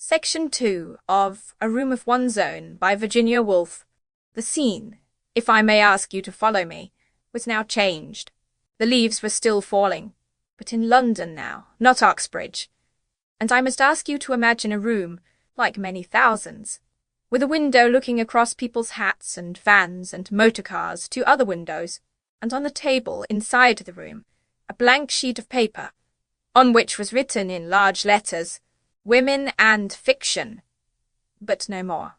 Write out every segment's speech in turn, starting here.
Section 2 of A Room of One's Own by Virginia Woolf. The scene, if I may ask you to follow me, was now changed. The leaves were still falling, but in London now, not Uxbridge. And I must ask you to imagine a room, like many thousands, with a window looking across people's hats and vans and motor cars to other windows, and on the table inside the room, a blank sheet of paper, on which was written in large letters, "Women and Fiction," but no more.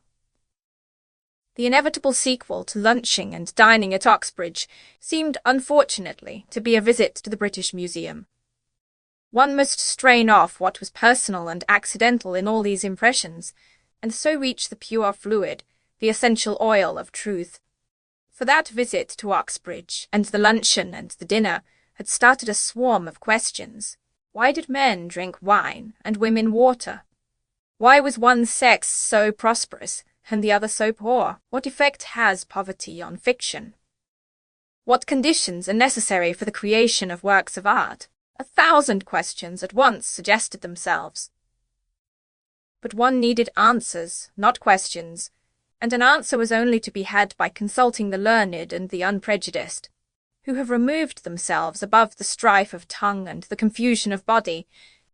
The inevitable sequel to lunching and dining at Uxbridge seemed, unfortunately, to be a visit to the British Museum. One must strain off what was personal and accidental in all these impressions, and so reach the pure fluid, the essential oil of truth. For that visit to Uxbridge, and the luncheon and the dinner, had started a swarm of questions. Why did men drink wine and women water? Why was one sex so prosperous and the other so poor? What effect has poverty on fiction? What conditions are necessary for the creation of works of art? 1,000 questions at once suggested themselves. But one needed answers, not questions, and an answer was only to be had by consulting the learned and the unprejudiced, who have removed themselves above the strife of tongue and the confusion of body,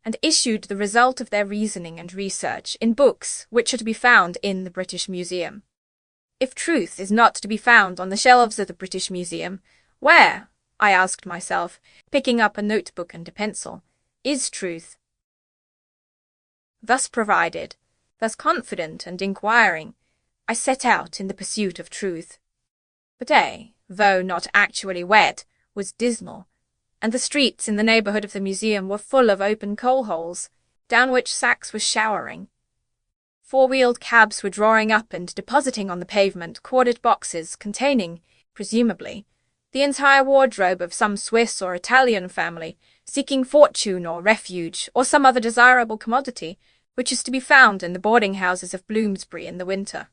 and issued the result of their reasoning and research in books which are to be found in the British Museum. If truth is not to be found on the shelves of the British Museum, where, I asked myself, picking up a notebook and a pencil, is truth? Thus provided, thus confident and inquiring, I set out in the pursuit of truth. The day, though not actually wet, was dismal, and the streets in the neighbourhood of the museum were full of open coal-holes, down which sacks were showering. Four-wheeled cabs were drawing up and depositing on the pavement corded boxes containing, presumably, the entire wardrobe of some Swiss or Italian family seeking fortune or refuge or some other desirable commodity which is to be found in the boarding-houses of Bloomsbury in the winter.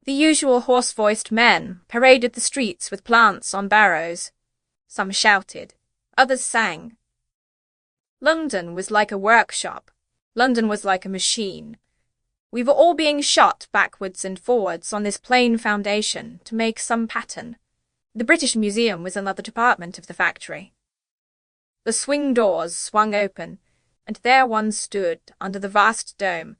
The usual hoarse-voiced men paraded the streets with plants on barrows. Some shouted, others sang. London was like a workshop. London was like a machine. We were all being shot backwards and forwards on this plain foundation to make some pattern. The British Museum was another department of the factory. The swing doors swung open, and there one stood under the vast dome,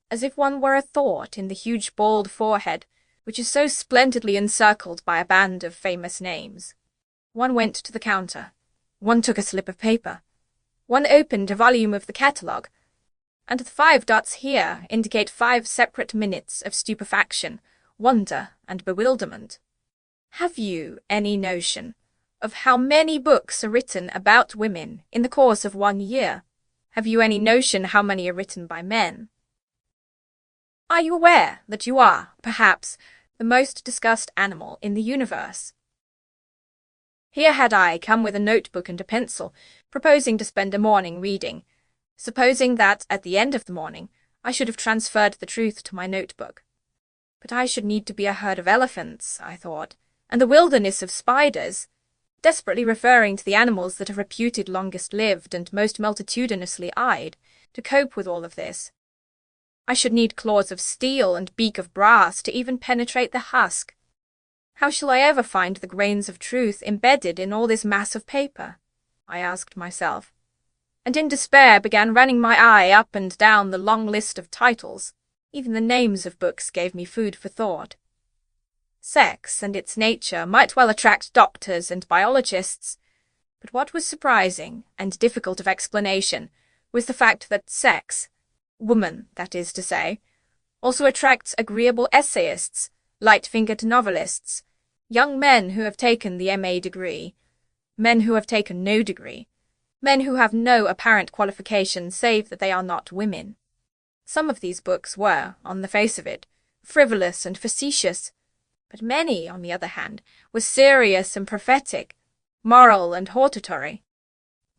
as if one were a thought in the huge bald forehead, which is so splendidly encircled by a band of famous names. One went to the counter. One took a slip of paper. One opened a volume of the catalogue, and the 5 dots here indicate 5 separate minutes of stupefaction, wonder, and bewilderment. Have you any notion of how many books are written about women in the course of 1 year? Have you any notion how many are written by men? Are you aware that you are, perhaps, the most discussed animal in the universe? Here had I come with a notebook and a pencil, proposing to spend a morning reading, supposing that at the end of the morning I should have transferred the truth to my notebook. But I should need to be a herd of elephants, I thought, and the wilderness of spiders, desperately referring to the animals that are reputed longest lived and most multitudinously eyed, to cope with all of this. I should need claws of steel and beak of brass to even penetrate the husk. How shall I ever find the grains of truth embedded in all this mass of paper? I asked myself, and in despair began running my eye up and down the long list of titles. Even the names of books gave me food for thought. Sex and its nature might well attract doctors and biologists, but what was surprising and difficult of explanation was the fact that sex, woman, that is to say, also attracts agreeable essayists, light-fingered novelists, young men who have taken the M.A. degree, men who have taken no degree, men who have no apparent qualification save that they are not women. Some of these books were, on the face of it, frivolous and facetious, but many, on the other hand, were serious and prophetic, moral and hortatory.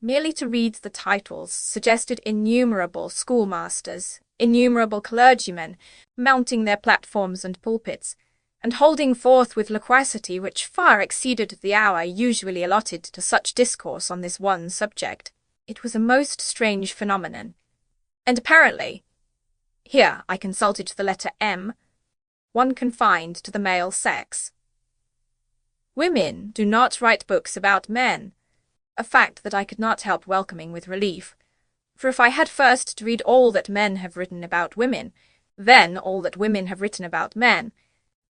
Merely to read the titles suggested innumerable schoolmasters, innumerable clergymen, mounting their platforms and pulpits, and holding forth with loquacity which far exceeded the hour usually allotted to such discourse on this one subject. It was a most strange phenomenon, and apparently, Here I consulted the letter M, one confined to the male sex. Women do not write books about men, a fact that I could not help welcoming with relief, for if I had first to read all that men have written about women, then all that women have written about men,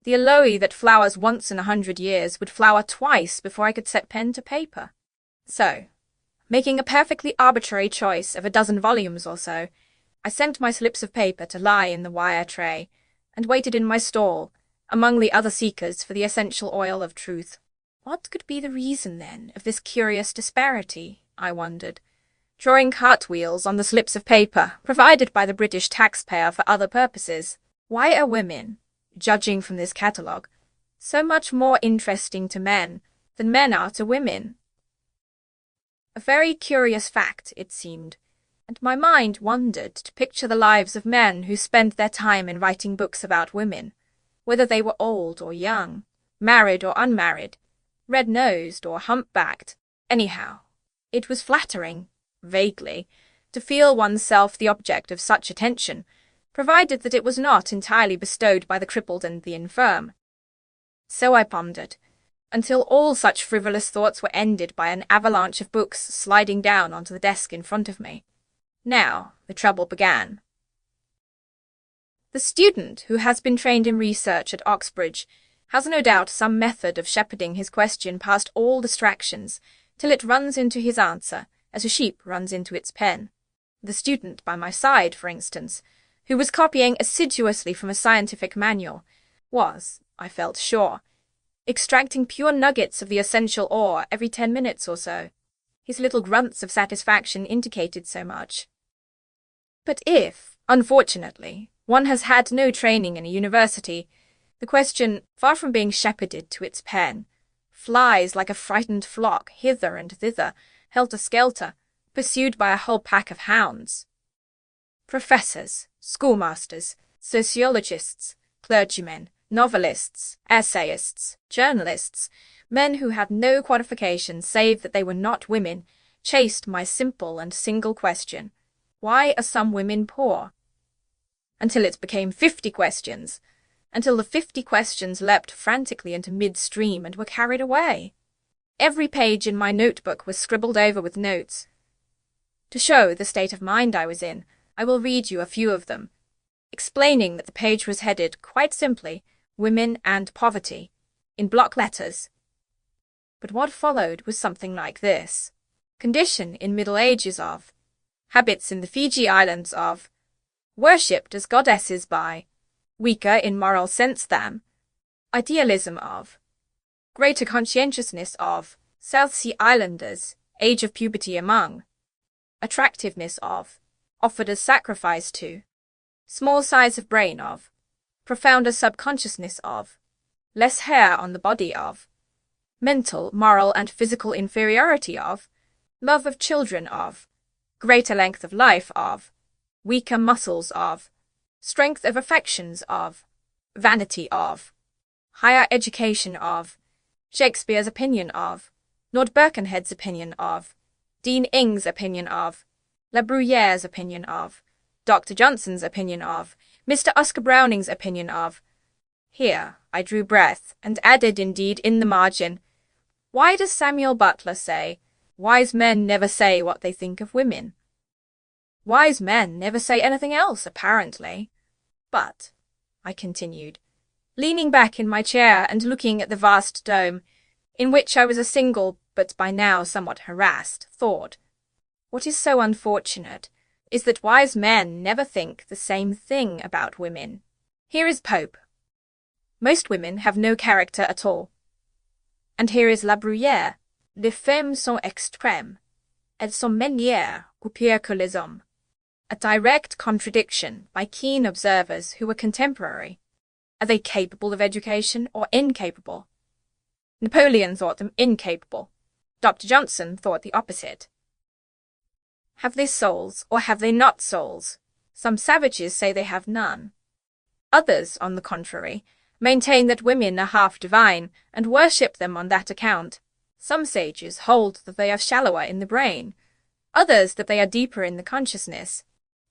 the aloe that flowers once in 100 years would flower twice before I could set pen to paper. So, making a perfectly arbitrary choice of a dozen volumes or so, I sent my slips of paper to lie in the wire tray, and waited in my stall, among the other seekers for the essential oil of truth. What could be the reason, then, of this curious disparity, I wondered, drawing cartwheels on the slips of paper provided by the British taxpayer for other purposes? Why are women, judging from this catalogue, so much more interesting to men than men are to women? A very curious fact, it seemed, and my mind wandered to picture the lives of men who spent their time in writing books about women, whether they were old or young, married or unmarried, red-nosed or hump-backed. Anyhow, it was flattering, vaguely, to feel oneself the object of such attention, provided that it was not entirely bestowed by the crippled and the infirm. So I pondered, until all such frivolous thoughts were ended by an avalanche of books sliding down onto the desk in front of me. Now the trouble began. The student who has been trained in research at Oxbridge has no doubt some method of shepherding his question past all distractions till it runs into his answer, as a sheep runs into its pen. The student by my side, for instance, who was copying assiduously from a scientific manual, was, I felt sure, extracting pure nuggets of the essential ore every 10 minutes or so. His little grunts of satisfaction indicated so much. But if, unfortunately, one has had no training in a university, the question, far from being shepherded to its pen, flies like a frightened flock hither and thither, helter-skelter, pursued by a whole pack of hounds. Professors, schoolmasters, sociologists, clergymen, novelists, essayists, journalists, men who had no qualifications save that they were not women, chased my simple and single question, why are some women poor? Until it became 50 questions, until the 50 questions leapt frantically into mid-stream and were carried away. Every page in my notebook was scribbled over with notes. To show the state of mind I was in, I will read you a few of them, explaining that the page was headed, quite simply, Women and Poverty, in block letters. But what followed was something like this. Condition in Middle Ages of, habits in the Fiji Islands of, worshipped as goddesses by, weaker in moral sense than, idealism of, greater conscientiousness of, South Sea Islanders, age of puberty among, attractiveness of, offered as sacrifice to, small size of brain of, profounder subconsciousness of, less hair on the body of, mental, moral, and physical inferiority of, love of children of, greater length of life of, weaker muscles of, strength of affections of, vanity of, higher education of, Shakespeare's opinion of, Lord Birkenhead's opinion of, Dean Ing's opinion of, La Bruyere's opinion of, Dr. Johnson's opinion of, Mr. Oscar Browning's opinion of. Here I drew breath, and added indeed in the margin, why does Samuel Butler say, wise men never say what they think of women? Wise men never say anything else, apparently. But, I continued, leaning back in my chair and looking at the vast dome, in which I was a single, but by now somewhat harassed, thought, what is so unfortunate is that wise men never think the same thing about women. Here is Pope. Most women have no character at all. And here is La Bruyère. Les femmes sont extrêmes. Elles sont meilleures ou pires que les hommes. A direct contradiction by keen observers who were contemporary. Are they capable of education or incapable? Napoleon thought them incapable. Dr. Johnson thought the opposite. Have they souls or have they not souls? Some savages say they have none. Others, on the contrary, maintain that women are half divine and worship them on that account. Some sages hold that they are shallower in the brain, others that they are deeper in the consciousness.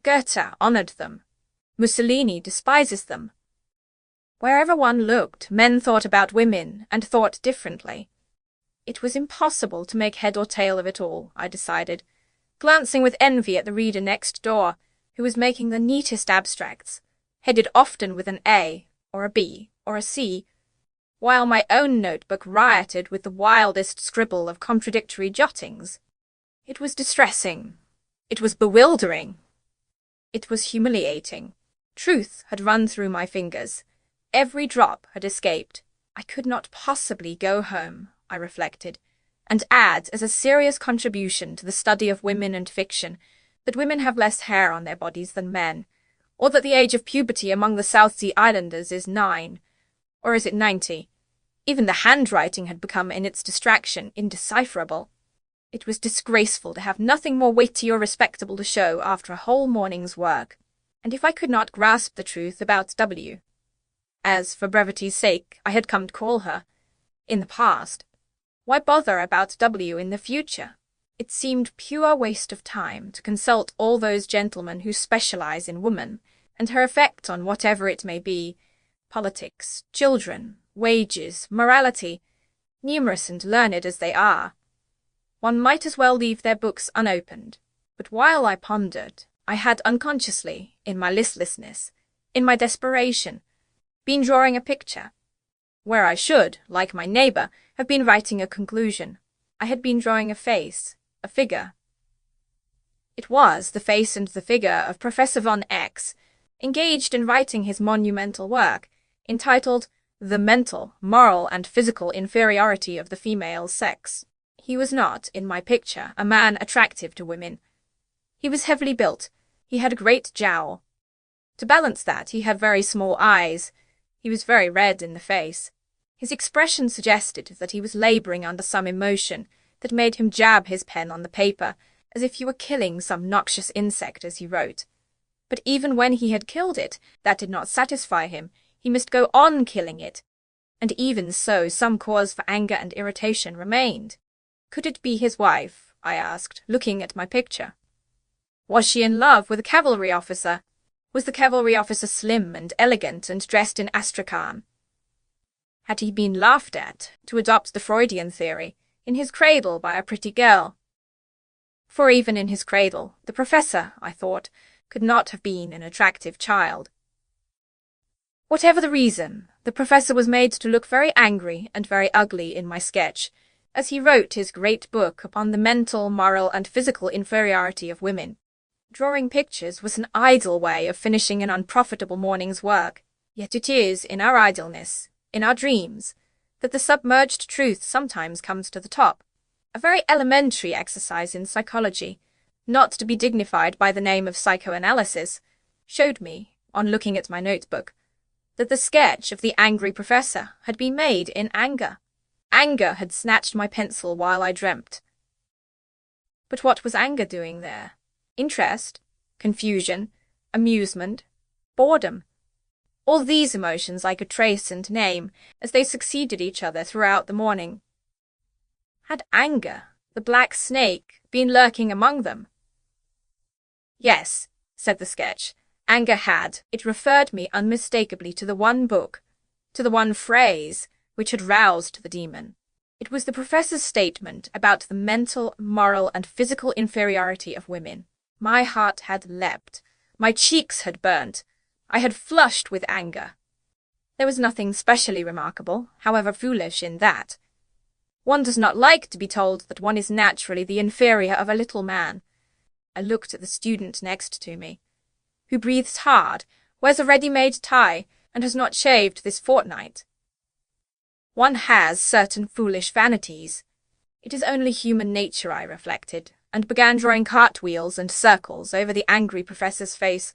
Goethe honoured them. Mussolini despises them. Wherever one looked, men thought about women and thought differently. It was impossible to make head or tail of it all, I decided, glancing with envy at the reader next door, who was making the neatest abstracts, headed often with an A, or a B, or a C, while my own notebook rioted with the wildest scribble of contradictory jottings. It was distressing. It was bewildering. It was humiliating. Truth had run through my fingers. Every drop had escaped. I could not possibly go home, I reflected, and add as a serious contribution to the study of women and fiction that women have less hair on their bodies than men, or that the age of puberty among the South Sea Islanders is 9, or is it 90? Even the handwriting had become, in its distraction, indecipherable. It was disgraceful to have nothing more weighty or respectable to show after a whole morning's work, and if I could not grasp the truth about W, as, for brevity's sake, I had come to call her, in the past, why bother about W in the future? It seemed pure waste of time to consult all those gentlemen who specialize in woman, and her effect on whatever it may be, politics, children, wages, morality, numerous and learned as they are. One might as well leave their books unopened. But while I pondered, I had unconsciously, in my listlessness, in my desperation, been drawing a picture, where I should, like my neighbour, have been writing a conclusion. I had been drawing a face, a figure. It was the face and the figure of Professor von X, engaged in writing his monumental work, entitled The Mental, Moral and Physical Inferiority of the Female Sex. He was not, in my picture, a man attractive to women. He was heavily built. He had a great jowl. To balance that, he had very small eyes. He was very red in the face. His expression suggested that he was labouring under some emotion that made him jab his pen on the paper, as if he were killing some noxious insect as he wrote. But even when he had killed it, that did not satisfy him. He must go on killing it. And even so, some cause for anger and irritation remained. Could it be his wife? I asked, looking at my picture. Was she in love with a cavalry officer? Was the cavalry officer slim and elegant and dressed in astrakhan? Had he been laughed at, to adopt the Freudian theory, in his cradle by a pretty girl? For even in his cradle, the professor, I thought, could not have been an attractive child. Whatever the reason, the professor was made to look very angry and very ugly in my sketch, as he wrote his great book upon the mental, moral, and physical inferiority of women. Drawing pictures was an idle way of finishing an unprofitable morning's work, yet it is in our idleness, in our dreams, that the submerged truth sometimes comes to the top. A very elementary exercise in psychology, not to be dignified by the name of psychoanalysis, showed me, on looking at my notebook, that the sketch of the angry professor had been made in anger. Anger had snatched my pencil while I dreamt. But what was anger doing there? Interest, confusion, amusement, boredom. All these emotions I could trace and name as they succeeded each other throughout the morning. Had anger, the black snake, been lurking among them? Yes, said the sketch, anger had. It referred me unmistakably to the one book, to the one phrase, which had roused the demon. It was the professor's statement about the mental, moral, and physical inferiority of women. My heart had leapt. My cheeks had burnt. I had flushed with anger. There was nothing specially remarkable, however foolish, in that. One does not like to be told that one is naturally the inferior of a little man. I looked at the student next to me, who breathes hard, wears a ready-made tie, and has not shaved this fortnight. One has certain foolish vanities. It is only human nature, I reflected, and began drawing cartwheels and circles over the angry professor's face,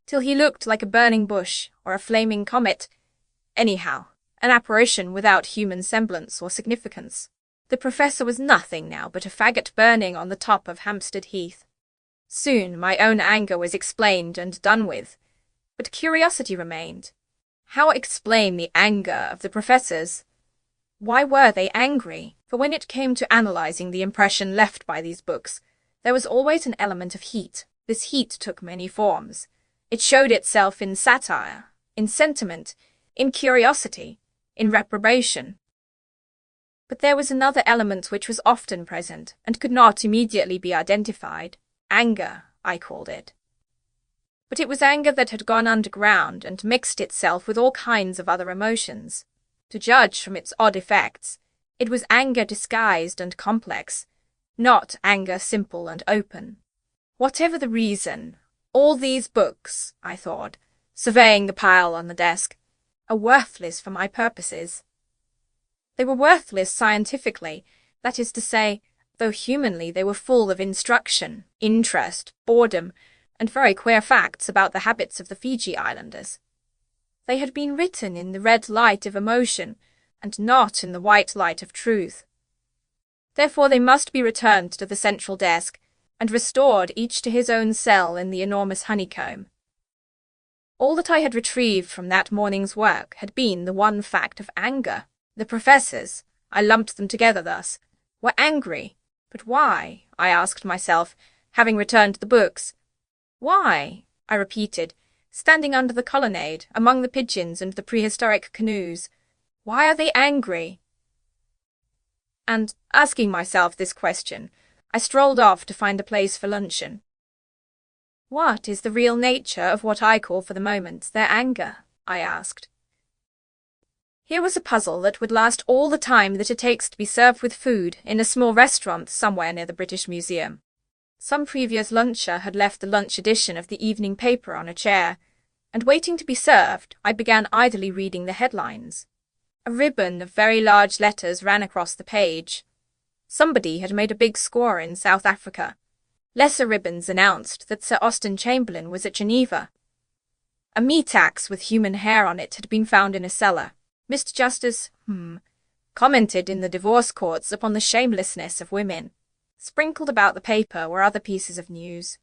till he looked like a burning bush or a flaming comet. Anyhow, an apparition without human semblance or significance. The professor was nothing now but a faggot burning on the top of Hampstead Heath. Soon my own anger was explained and done with, but curiosity remained. How explain the anger of the professors? Why were they angry? For when it came to analysing the impression left by these books, there was always an element of heat. This heat took many forms. It showed itself in satire, in sentiment, in curiosity, in reprobation. But there was another element which was often present and could not immediately be identified. Anger, I called it. But it was anger that had gone underground and mixed itself with all kinds of other emotions. To judge from its odd effects, it was anger disguised and complex, not anger simple and open. Whatever the reason, all these books, I thought, surveying the pile on the desk, are worthless for my purposes. They were worthless scientifically, that is to say, though humanly they were full of instruction, interest, boredom, and very queer facts about the habits of the Fiji Islanders. They had been written in the red light of emotion, and not in the white light of truth. Therefore they must be returned to the central desk, and restored each to his own cell in the enormous honeycomb. All that I had retrieved from that morning's work had been the one fact of anger. The professors, I lumped them together thus, were angry. But why? I asked myself, having returned the books. Why? I repeated, standing under the colonnade, among the pigeons and the prehistoric canoes. Why are they angry? And, asking myself this question, I strolled off to find a place for luncheon. What is the real nature of what I call for the moment their anger? I asked. Here was a puzzle that would last all the time that it takes to be served with food in a small restaurant somewhere near the British Museum. Some previous luncher had left the lunch edition of the evening paper on a chair, and waiting to be served, I began idly reading the headlines. A ribbon of very large letters ran across the page. Somebody had made a big score in South Africa. Lesser ribbons announced that Sir Austen Chamberlain was at Geneva. A meat axe with human hair on it had been found in a cellar. Mr. Justice, commented in the divorce courts upon the shamelessness of women. Sprinkled about the paper were other pieces of news.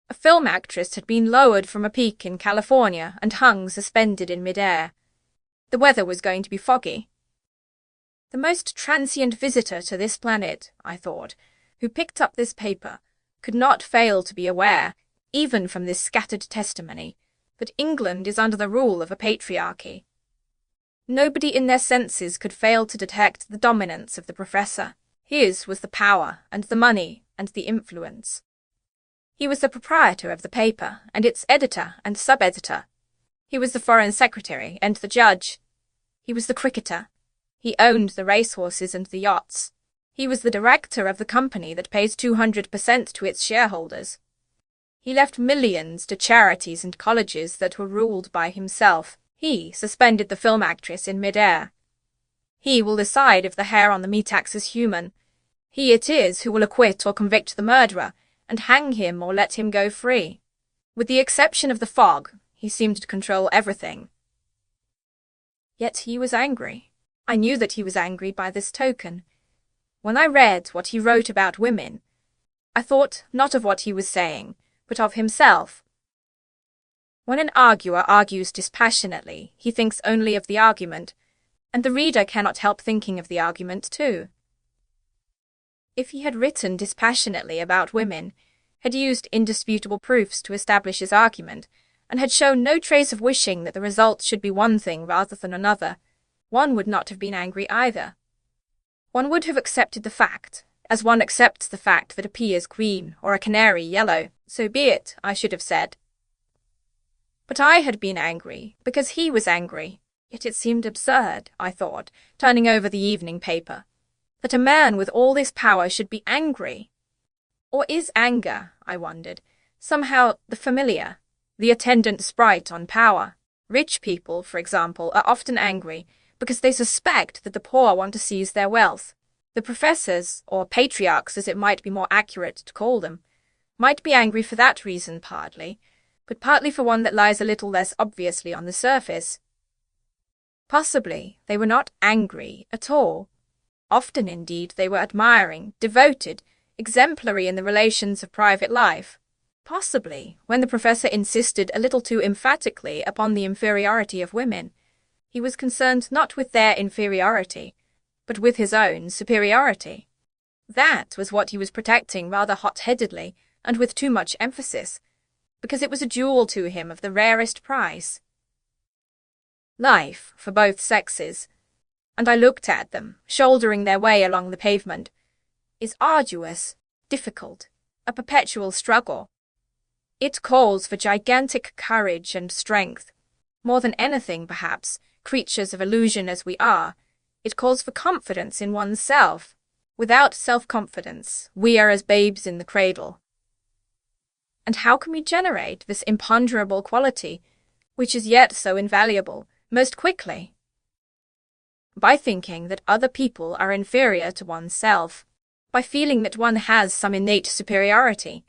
A film actress had been lowered from a peak in California and hung suspended in mid-air. The weather was going to be foggy. The most transient visitor to this planet, I thought, who picked up this paper, could not fail to be aware, even from this scattered testimony, that England is under the rule of a patriarchy. Nobody in their senses could fail to detect the dominance of the professor. His was the power and the money and the influence. He was the proprietor of the paper and its editor and sub-editor. He was the foreign secretary and the judge. He was the cricketer. He owned the racehorses and the yachts. He was the director of the company that pays 200% to its shareholders. He left millions to charities and colleges that were ruled by himself. He suspended the film actress in mid-air. He will decide if the hair on the meat axe is human. He it is who will acquit or convict the murderer, and hang him or let him go free. With the exception of the fog, he seemed to control everything. Yet he was angry. I knew that he was angry by this token. When I read what he wrote about women, I thought not of what he was saying, but of himself. When an arguer argues dispassionately, he thinks only of the argument, and the reader cannot help thinking of the argument too. If he had written dispassionately about women, had used indisputable proofs to establish his argument, and had shown no trace of wishing that the result should be one thing rather than another, one would not have been angry either. One would have accepted the fact, as one accepts the fact that a pea is green or a canary yellow. So be it, I should have said. But I had been angry because he was angry. Yet it seemed absurd, I thought, turning over the evening paper, that a man with all this power should be angry. Or is anger, I wondered, somehow the familiar, the attendant sprite on power? Rich people, for example, are often angry because they suspect that the poor want to seize their wealth. The professors, or patriarchs as it might be more accurate to call them, might be angry for that reason partly, but partly for one that lies a little less obviously on the surface. Possibly they were not angry at all. Often, indeed, they were admiring, devoted, exemplary in the relations of private life. Possibly, when the professor insisted a little too emphatically upon the inferiority of women, he was concerned not with their inferiority, but with his own superiority. That was what he was protecting rather hot-headedly and with too much emphasis. because it was a jewel to him of the rarest price. Life, for both sexes, and I looked at them, shouldering their way along the pavement, is arduous, difficult, a perpetual struggle. It calls for gigantic courage and strength. More than anything, perhaps, creatures of illusion as we are, it calls for confidence in oneself. Without self-confidence, we are as babes in the cradle. And how can we generate this imponderable quality, which is yet so invaluable, most quickly? By thinking that other people are inferior to oneself, by feeling that one has some innate superiority.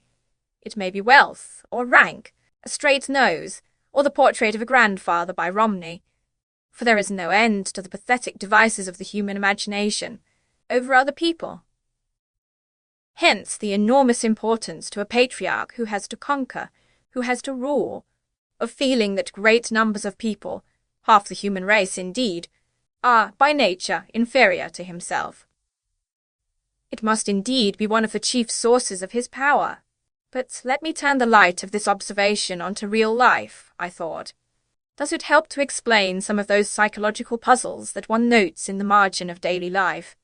It may be wealth, or rank, a straight nose, or the portrait of a grandfather by Romney, for there is no end to the pathetic devices of the human imagination over other people. Hence the enormous importance to a patriarch who has to conquer, who has to rule, of feeling that great numbers of people, half the human race indeed, are by nature inferior to himself. It must indeed be one of the chief sources of his power. But let me turn the light of this observation onto real life, I thought. Does it help to explain some of those psychological puzzles that one notes in the margin of daily life?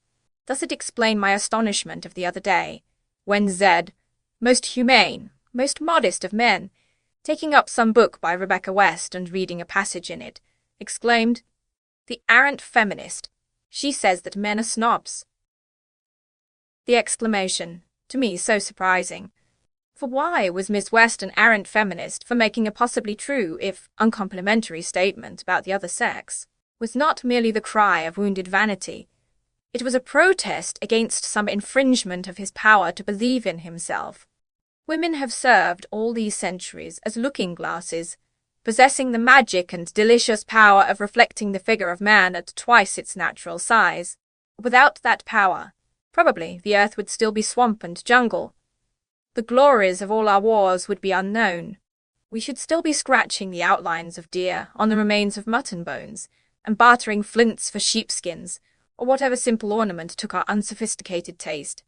Does it explain my astonishment of the other day, when Zed, most humane, most modest of men, taking up some book by Rebecca West and reading a passage in it, exclaimed, "The arrant feminist, she says that men are snobs." The exclamation, to me so surprising. For why was Miss West an arrant feminist for making a possibly true, if uncomplimentary, statement about the other sex? Was not merely the cry of wounded vanity. It was a protest against some infringement of his power to believe in himself. Women have served all these centuries as looking-glasses, possessing the magic and delicious power of reflecting the figure of man at twice its natural size. Without that power, probably the earth would still be swamp and jungle. The glories of all our wars would be unknown. We should still be scratching the outlines of deer on the remains of mutton bones, and bartering flints for sheepskins, or whatever simple ornament took our unsophisticated taste.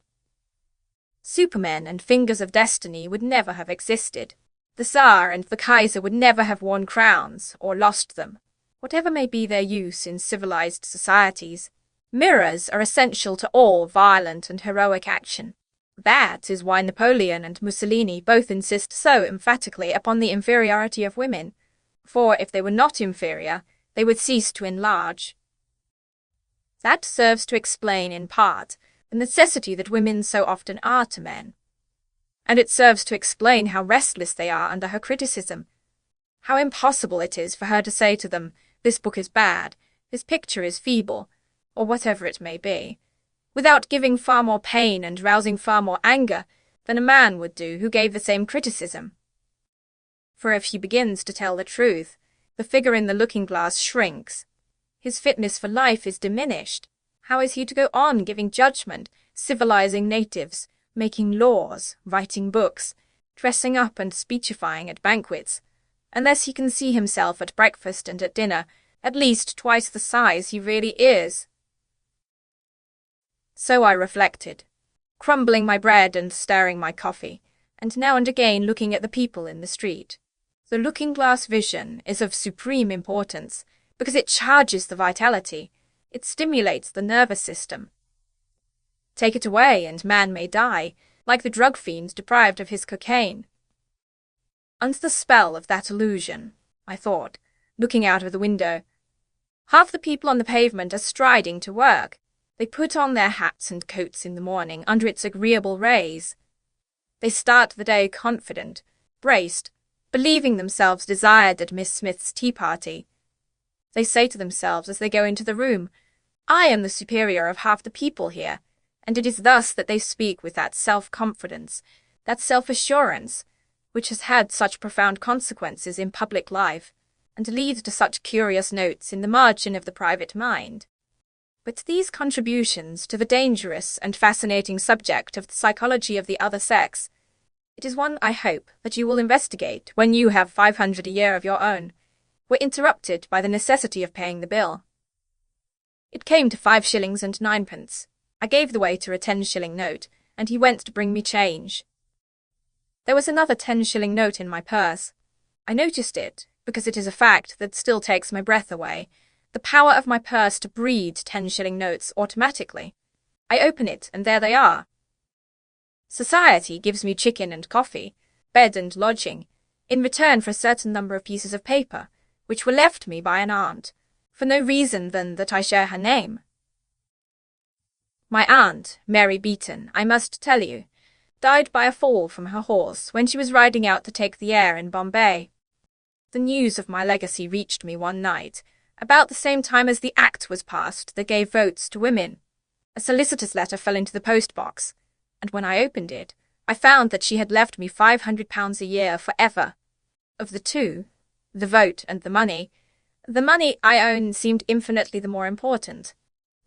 Supermen and fingers of destiny would never have existed. The Tsar and the Kaiser would never have worn crowns, or lost them. Whatever may be their use in civilized societies, mirrors are essential to all violent and heroic action. That is why Napoleon and Mussolini both insist so emphatically upon the inferiority of women, for if they were not inferior, they would cease to enlarge. That serves to explain, in part, the necessity that women so often are to men. And it serves to explain how restless they are under her criticism, how impossible it is for her to say to them, "This book is bad, this picture is feeble," or whatever it may be, without giving far more pain and rousing far more anger than a man would do who gave the same criticism. For if he begins to tell the truth, the figure in the looking-glass shrinks. His fitness for life is diminished. How is he to go on giving judgment, civilizing natives, making laws, writing books, dressing up and speechifying at banquets, unless he can see himself at breakfast and at dinner at least twice the size he really is? So I reflected, crumbling my bread and stirring my coffee, and now and again looking at the people in the street. The looking-glass vision is of supreme importance because it charges the vitality, it stimulates the nervous system. Take it away and man may die, like the drug fiend deprived of his cocaine. Under the spell of that illusion, I thought, looking out of the window, half the people on the pavement are striding to work. They put on their hats and coats in the morning under its agreeable rays. They start the day confident, braced, believing themselves desired at Miss Smith's tea party. They say to themselves as they go into the room, "I am the superior of half the people here," and it is thus that they speak with that self-confidence, that self-assurance, which has had such profound consequences in public life, and leads to such curious notes in the margin of the private mind. But these contributions to the dangerous and fascinating subject of the psychology of the other sex, it is one I hope that you will investigate when you have 500 a year of your own, were interrupted by the necessity of paying the bill. It came to 5 shillings and 9 pence. I gave the waiter a 10-shilling note, and he went to bring me change. There was another 10-shilling note in my purse. I noticed it, because it is a fact that still takes my breath away, the power of my purse to breed 10-shilling notes automatically. I open it, and there they are. Society gives me chicken and coffee, bed and lodging, in return for a certain number of pieces of paper, which were left me by an aunt, for no reason than that I share her name. My aunt, Mary Beaton, I must tell you, died by a fall from her horse when she was riding out to take the air in Bombay. The news of my legacy reached me one night, about the same time as the Act was passed that gave votes to women. A solicitor's letter fell into the post-box, and when I opened it, I found that she had left me £500 a year forever. Of the two, the vote and the money I own seemed infinitely the more important.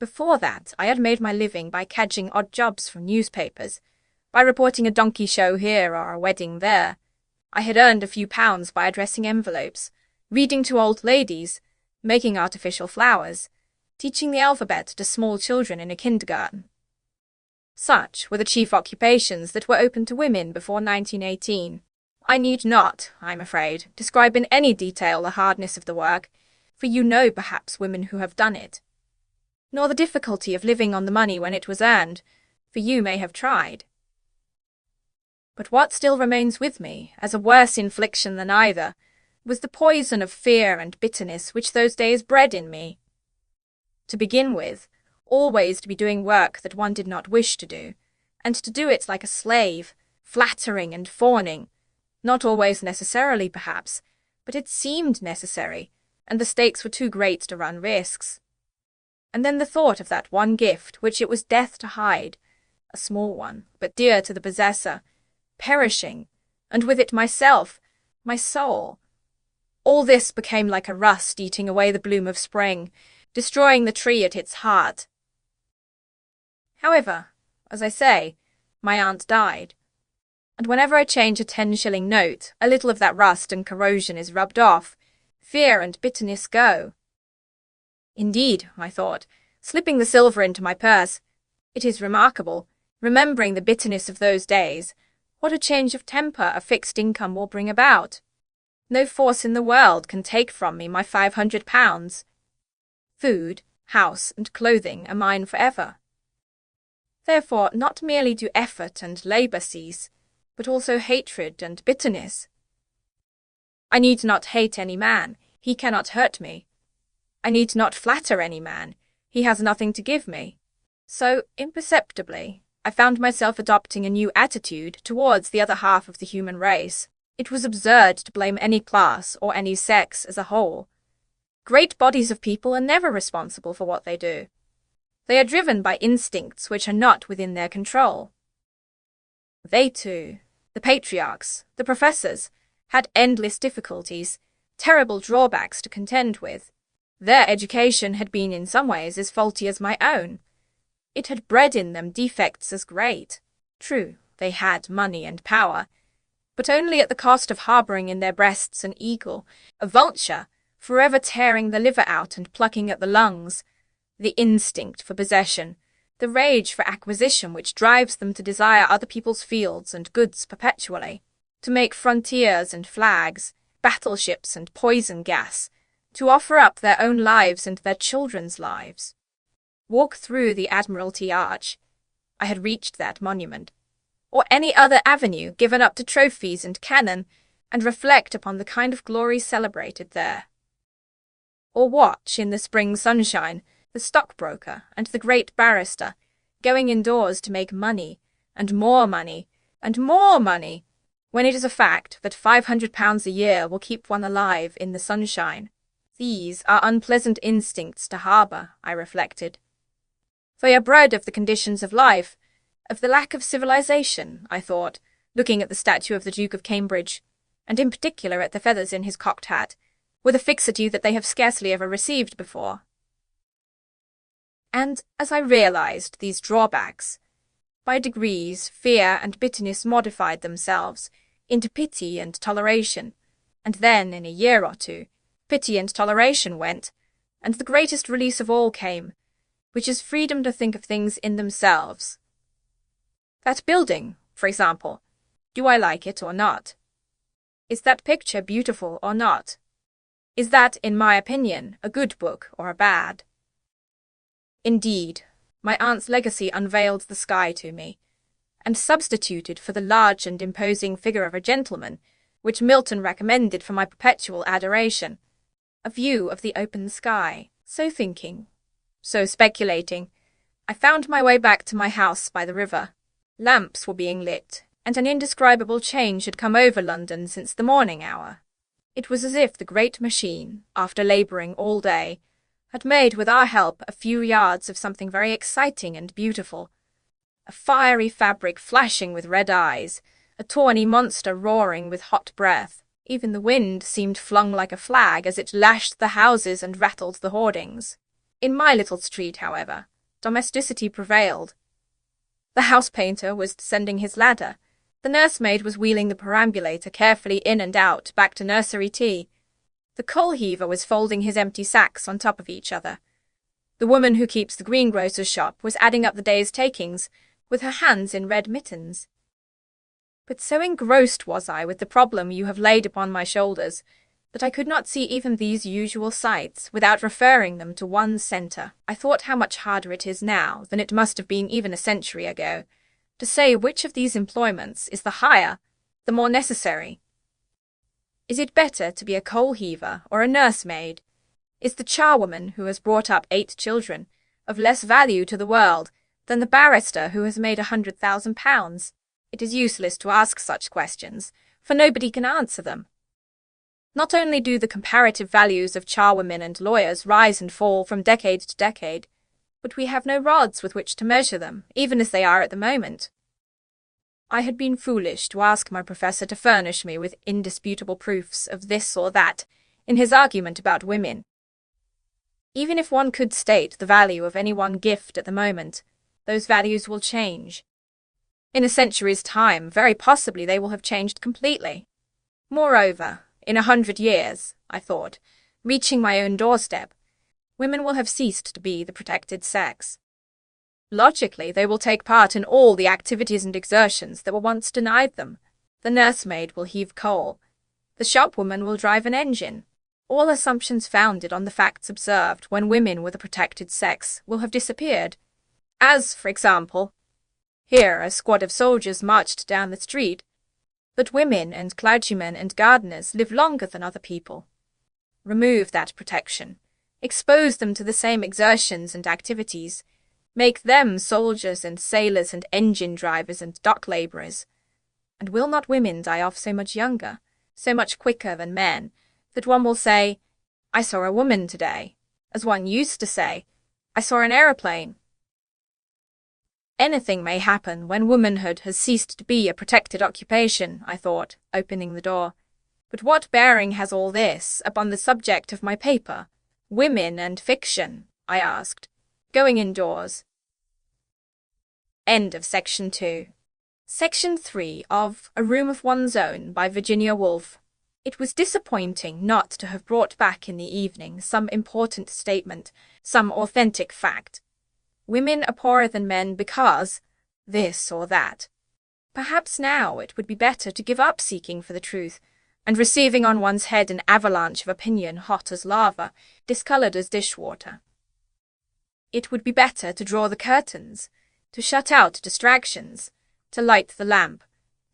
Before that, I had made my living by cadging odd jobs from newspapers, by reporting a donkey show here or a wedding there. I had earned a few pounds by addressing envelopes, reading to old ladies, making artificial flowers, teaching the alphabet to small children in a kindergarten. Such were the chief occupations that were open to women before 1918. I need not, I'm afraid, describe in any detail the hardness of the work, for you know perhaps women who have done it, nor the difficulty of living on the money when it was earned, for you may have tried. But what still remains with me, as a worse infliction than either, was the poison of fear and bitterness which those days bred in me. To begin with, always to be doing work that one did not wish to do, and to do it like a slave, flattering and fawning, not always necessarily perhaps, but it seemed necessary, and the stakes were too great to run risks. And then the thought of that one gift which it was death to hide, a small one, but dear to the possessor, perishing, and with it myself, my soul. All this became like a rust eating away the bloom of spring, destroying the tree at its heart. However, as I say, my aunt died, and whenever I change a 10-shilling note, a little of that rust and corrosion is rubbed off, fear and bitterness go. Indeed, I thought, slipping the silver into my purse, it is remarkable, remembering the bitterness of those days, what a change of temper a fixed income will bring about. No force in the world can take from me my £500. Food, house, and clothing are mine forever. Therefore, not merely do effort and labour cease, but also hatred and bitterness. I need not hate any man, he cannot hurt me. I need not flatter any man, he has nothing to give me. So, imperceptibly, I found myself adopting a new attitude towards the other half of the human race. It was absurd to blame any class or any sex as a whole. Great bodies of people are never responsible for what they do. They are driven by instincts which are not within their control. They too, the patriarchs, the professors, had endless difficulties, terrible drawbacks to contend with. Their education had been in some ways as faulty as my own. It had bred in them defects as great. True, they had money and power, but only at the cost of harbouring in their breasts an eagle, a vulture, forever tearing the liver out and plucking at the lungs, the instinct for possession, the rage for acquisition which drives them to desire other people's fields and goods perpetually, to make frontiers and flags, battleships and poison gas, to offer up their own lives and their children's lives. Walk through the Admiralty Arch. I had reached that monument, or any other avenue given up to trophies and cannon, and reflect upon the kind of glory celebrated there. Or watch, in the spring sunshine, the stockbroker and the great barrister going indoors to make money, and more money, and more money, when it is a fact that £500 a year will keep one alive in the sunshine. These are unpleasant instincts to harbour, I reflected. They are bred of the conditions of life, of the lack of civilization, I thought, looking at the statue of the Duke of Cambridge, and in particular at the feathers in his cocked hat, with a fixity that they have scarcely ever received before. And as I realized these drawbacks, by degrees fear and bitterness modified themselves into pity and toleration, and then, in a year or two, pity and toleration went, and the greatest release of all came, which is freedom to think of things in themselves. That building, for example, Do I like it or not? Is that picture beautiful or not? Is that, in my opinion, a good book or a bad? Indeed, my aunt's legacy unveiled the sky to me, and substituted for the large and imposing figure of a gentleman, which Milton recommended for my perpetual adoration, a view of the open sky. So thinking, so speculating, I found my way back to my house by the river. Lamps were being lit, and an indescribable change had come over London since the morning hour. It was as if the great machine, after labouring all day, had made with our help a few yards of something very exciting and beautiful. A fiery fabric flashing with red eyes, a tawny monster roaring with hot breath. Even the wind seemed flung like a flag as it lashed the houses and rattled the hoardings. In my little street, however, domesticity prevailed. The house-painter was descending his ladder. The nursemaid was wheeling the perambulator carefully in and out back to nursery tea. The coal-heaver was folding his empty sacks on top of each other. The woman who keeps the greengrocer's shop was adding up the day's takings, with her hands in red mittens. But so engrossed was I with the problem you have laid upon my shoulders, that I could not see even these usual sights without referring them to one centre. I thought how much harder it is now than it must have been even a century ago, to say which of these employments is the higher, the more necessary. Is it better to be a coal-heaver or a nursemaid? Is the charwoman who has brought up 8 children of less value to the world than the barrister who has made £100,000? It is useless to ask such questions, for nobody can answer them. Not only do the comparative values of charwomen and lawyers rise and fall from decade to decade, but we have no rods with which to measure them, even as they are at the moment. I had been foolish to ask my professor to furnish me with indisputable proofs of this or that in his argument about women. Even if one could state the value of any one gift at the moment, those values will change. In a century's time, very possibly they will have changed completely. Moreover, in 100 years, I thought, reaching my own doorstep, women will have ceased to be the protected sex. Logically, they will take part in all the activities and exertions that were once denied them. The nursemaid will heave coal. The shopwoman will drive an engine. All assumptions founded on the facts observed when women were the protected sex will have disappeared. As, for example, here a squad of soldiers marched down the street, that women and clergymen and gardeners live longer than other people. Remove that protection. Expose them to the same exertions and activities. Make them soldiers and sailors and engine drivers and dock labourers. And will not women die off so much younger, so much quicker than men, that one will say, "I saw a woman today," as one used to say, "I saw an aeroplane"? Anything may happen when womanhood has ceased to be a protected occupation, I thought, opening the door. But what bearing has all this upon the subject of my paper? Women and fiction, I asked, going indoors. End of Section 2. Section 3 of A Room of One's Own by Virginia Woolf. It was disappointing not to have brought back in the evening some important statement, some authentic fact. Women are poorer than men because this or that. Perhaps now it would be better to give up seeking for the truth, and receiving on one's head an avalanche of opinion hot as lava, discoloured as dishwater. It would be better to draw the curtains, to shut out distractions, to light the lamp,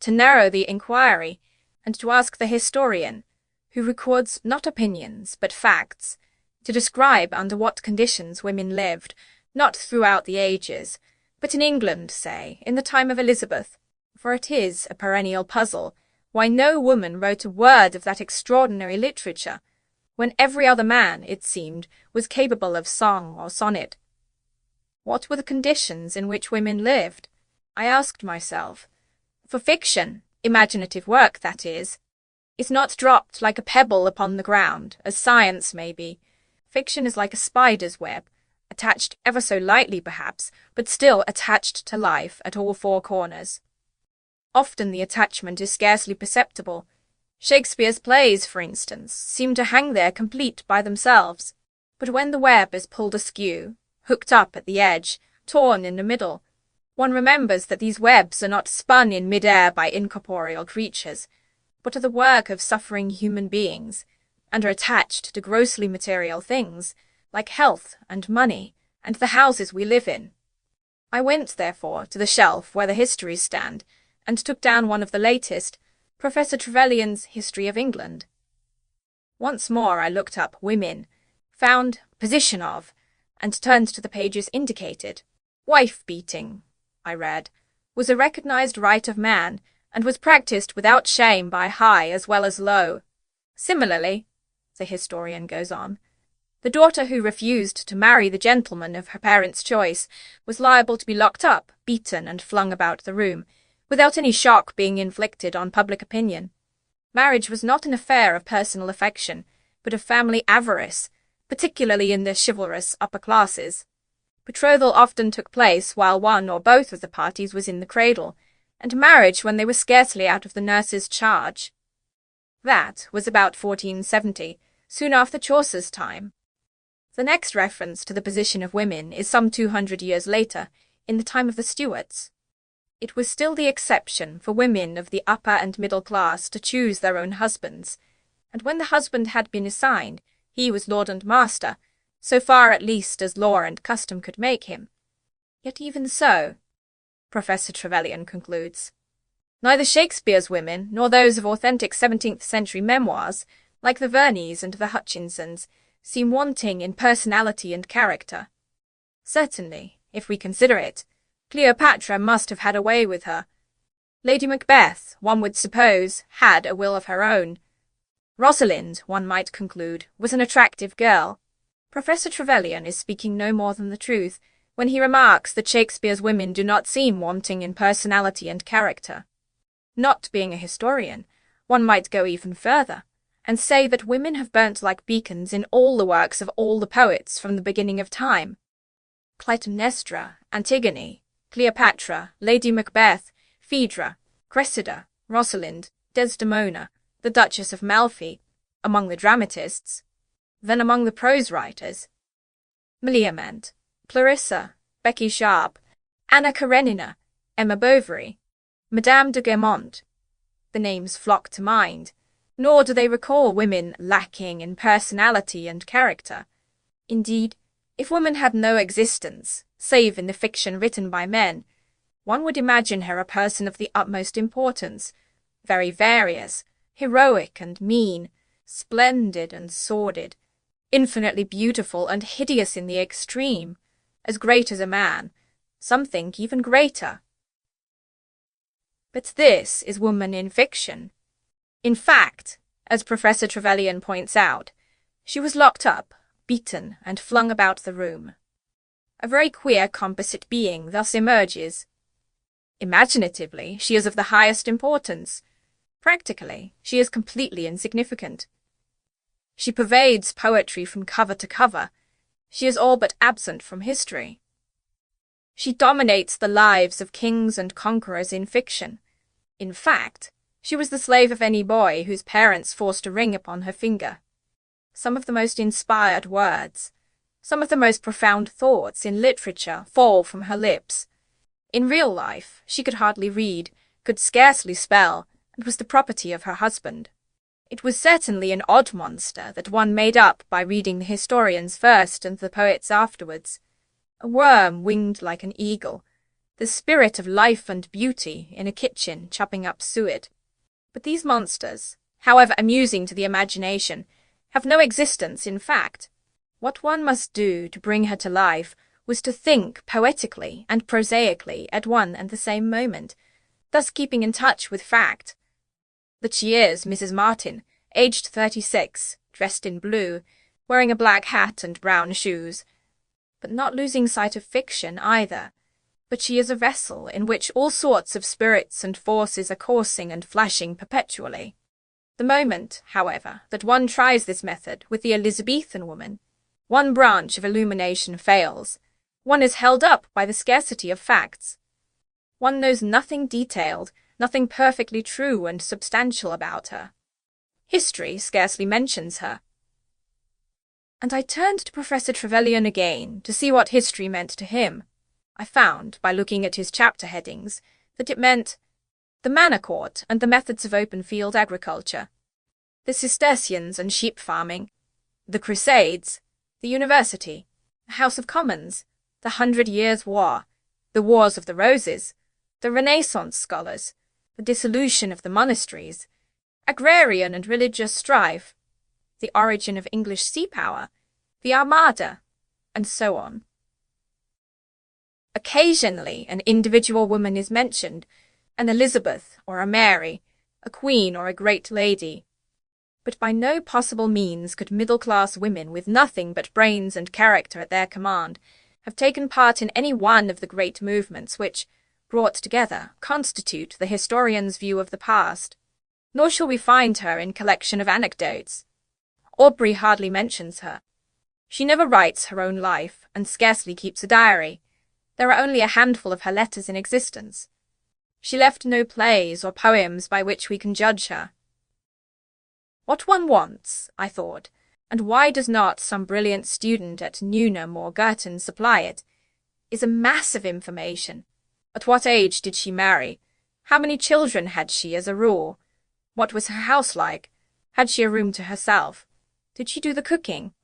to narrow the inquiry, and to ask the historian, who records not opinions but facts, to describe under what conditions women lived, not throughout the ages, but in England, say, in the time of Elizabeth, for it is a perennial puzzle why no woman wrote a word of that extraordinary literature, when every other man, it seemed, was capable of song or sonnet. What were the conditions in which women lived? I asked myself. For fiction, imaginative work that is not dropped like a pebble upon the ground, as science may be. Fiction is like a spider's web, attached ever so lightly perhaps, but still attached to life at all 4 corners. Often the attachment is scarcely perceptible. Shakespeare's plays, for instance, seem to hang there complete by themselves. But when the web is pulled askew, hooked up at the edge, torn in the middle, one remembers that these webs are not spun in mid-air by incorporeal creatures, but are the work of suffering human beings, and are attached to grossly material things, like health and money, and the houses we live in. I went, therefore, to the shelf where the histories stand, and took down one of the latest, Professor Trevelyan's History of England. Once more I looked up women, found position of, and turned to the pages indicated. Wife-beating, I read, was a recognized right of man, and was practiced without shame by high as well as low. Similarly, the historian goes on, the daughter who refused to marry the gentleman of her parents' choice was liable to be locked up, beaten, and flung about the room, without any shock being inflicted on public opinion. Marriage was not an affair of personal affection, but of family avarice, particularly in the chivalrous upper classes. Betrothal often took place while one or both of the parties was in the cradle, and marriage when they were scarcely out of the nurse's charge. That was about 1470, soon after Chaucer's time. The next reference to the position of women is some 200 years later, in the time of the Stuarts. It was still the exception for women of the upper and middle class to choose their own husbands, and when the husband had been assigned, he was lord and master, so far at least as law and custom could make him. Yet even so, Professor Trevelyan concludes, neither Shakespeare's women nor those of authentic 17th-century memoirs, like the Verneys and the Hutchinsons, seem wanting in personality and character. Certainly, if we consider it, Cleopatra must have had a way with her. Lady Macbeth, one would suppose, had a will of her own. Rosalind, one might conclude, was an attractive girl. Professor Trevelyan is speaking no more than the truth when he remarks that Shakespeare's women do not seem wanting in personality and character. Not being a historian, one might go even further, and say that women have burnt like beacons in all the works of all the poets from the beginning of time. Clytemnestra, Antigone, Cleopatra, Lady Macbeth, Phaedra, Cressida, Rosalind, Desdemona, the Duchess of Malfi, among the dramatists, then among the prose writers, Meleagant, Clarissa, Becky Sharp, Anna Karenina, Emma Bovary, Madame de Guermantes. The names flock to mind, nor do they recall women lacking in personality and character. Indeed, if woman had no existence, save in the fiction written by men, one would imagine her a person of the utmost importance, very various, heroic and mean, splendid and sordid, infinitely beautiful and hideous in the extreme, as great as a man, some think even greater. But this is woman in fiction. In fact, as Professor Trevelyan points out, she was locked up, beaten, and flung about the room. A very queer composite being thus emerges. Imaginatively, she is of the highest importance. Practically, she is completely insignificant. She pervades poetry from cover to cover. She is all but absent from history. She dominates the lives of kings and conquerors in fiction. In fact, she was the slave of any boy whose parents forced a ring upon her finger. Some of the most inspired words, some of the most profound thoughts in literature fall from her lips. In real life, she could hardly read, could scarcely spell, and was the property of her husband. It was certainly an odd monster that one made up by reading the historians first and the poets afterwards. A worm winged like an eagle, the spirit of life and beauty in a kitchen chopping up suet. But these monsters, however amusing to the imagination, have no existence in fact. What one must do to bring her to life was to think poetically and prosaically at one and the same moment, thus keeping in touch with fact. That she is Mrs. Martin, aged 36, dressed in blue, wearing a black hat and brown shoes, but not losing sight of fiction either. But she is a vessel in which all sorts of spirits and forces are coursing and flashing perpetually. The moment, however, that one tries this method with the Elizabethan woman, one branch of illumination fails. One is held up by the scarcity of facts. One knows nothing detailed, nothing perfectly true and substantial about her. History scarcely mentions her. And I turned to Professor Trevelyan again to see what history meant to him. I found, by looking at his chapter headings, that it meant the manor court and the methods of open-field agriculture, the Cistercians and sheep farming, the Crusades, the University, the House of Commons, the 100 Years' War, the Wars of the Roses, the Renaissance scholars, the dissolution of the monasteries, agrarian and religious strife, the origin of English sea power, the Armada, and so on. Occasionally an individual woman is mentioned, an Elizabeth or a Mary, a queen or a great lady. But by no possible means could middle-class women with nothing but brains and character at their command have taken part in any one of the great movements which, brought together, constitute the historian's view of the past. Nor shall we find her in collection of anecdotes. Aubrey hardly mentions her. She never writes her own life, and scarcely keeps a diary. There are only a handful of her letters in existence. She left no plays or poems by which we can judge her. What one wants, I thought, and why does not some brilliant student at Newnham or Girton supply it, is a mass of information. At what age did she marry? How many children had she as a rule? What was her house like? Had she a room to herself? Did she do the cooking?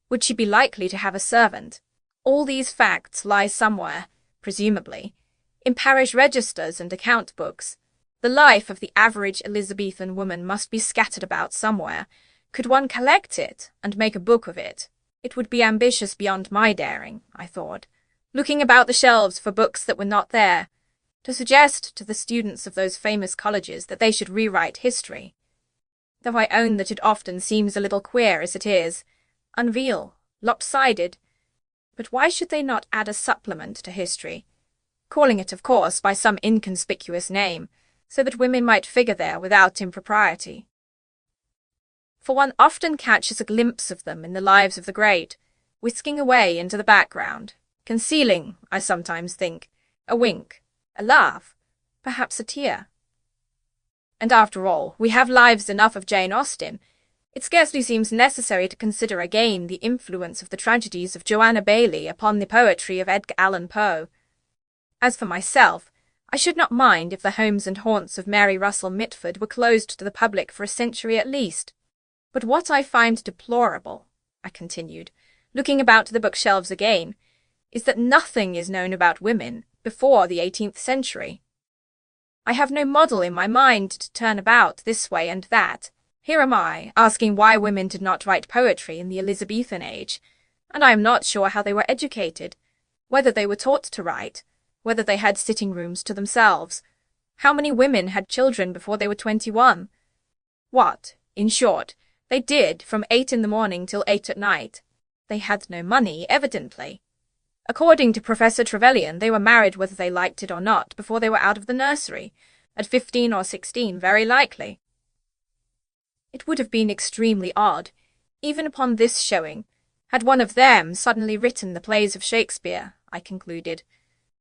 Would she be likely to have a servant? All these facts lie somewhere, presumably, in parish registers and account books. The life of the average Elizabethan woman must be scattered about somewhere. Could one collect it and make a book of it? It would be ambitious beyond my daring, I thought, looking about the shelves for books that were not there, to suggest to the students of those famous colleges that they should rewrite history. Though I own that it often seems a little queer as it is, unreal, lopsided. But why should they not add a supplement to history, calling it, of course, by some inconspicuous name, so that women might figure there without impropriety? For one often catches a glimpse of them in the lives of the great, whisking away into the background, concealing, I sometimes think, a wink, a laugh, perhaps a tear. And after all, we have lives enough of Jane Austen. It scarcely seems necessary to consider again the influence of the tragedies of Joanna Baillie upon the poetry of Edgar Allan Poe. As for myself, I should not mind if the homes and haunts of Mary Russell Mitford were closed to the public for a century at least. But what I find deplorable, I continued, looking about the bookshelves again, is that nothing is known about women before the 18th century. I have no model in my mind to turn about this way and that. Here am I, asking why women did not write poetry in the Elizabethan age, and I am not sure how they were educated, whether they were taught to write, whether they had sitting rooms to themselves, how many women had children before they were 21, what, in short, they did from 8 in the morning till 8 at night. They had no money, evidently. According to Professor Trevelyan, they were married whether they liked it or not before they were out of the nursery, at 15 or 16, very likely. It would have been extremely odd, even upon this showing, had one of them suddenly written the plays of Shakespeare, I concluded,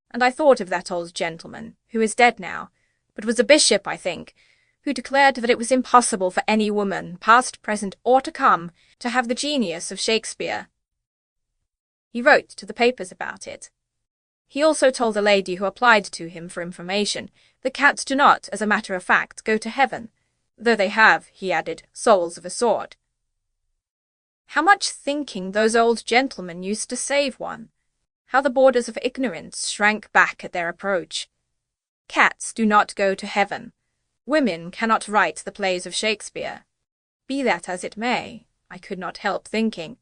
and I thought of that old gentleman, who is dead now, but was a bishop, I think, who declared that it was impossible for any woman, past, present, or to come, to have the genius of Shakespeare. He wrote to the papers about it. He also told a lady who applied to him for information that cats do not, as a matter of fact, go to heaven, though they have, he added, souls of a sort. How much thinking those old gentlemen used to save one! How the borders of ignorance shrank back at their approach! Cats do not go to heaven. Women cannot write the plays of Shakespeare. Be that as it may, I could not help thinking,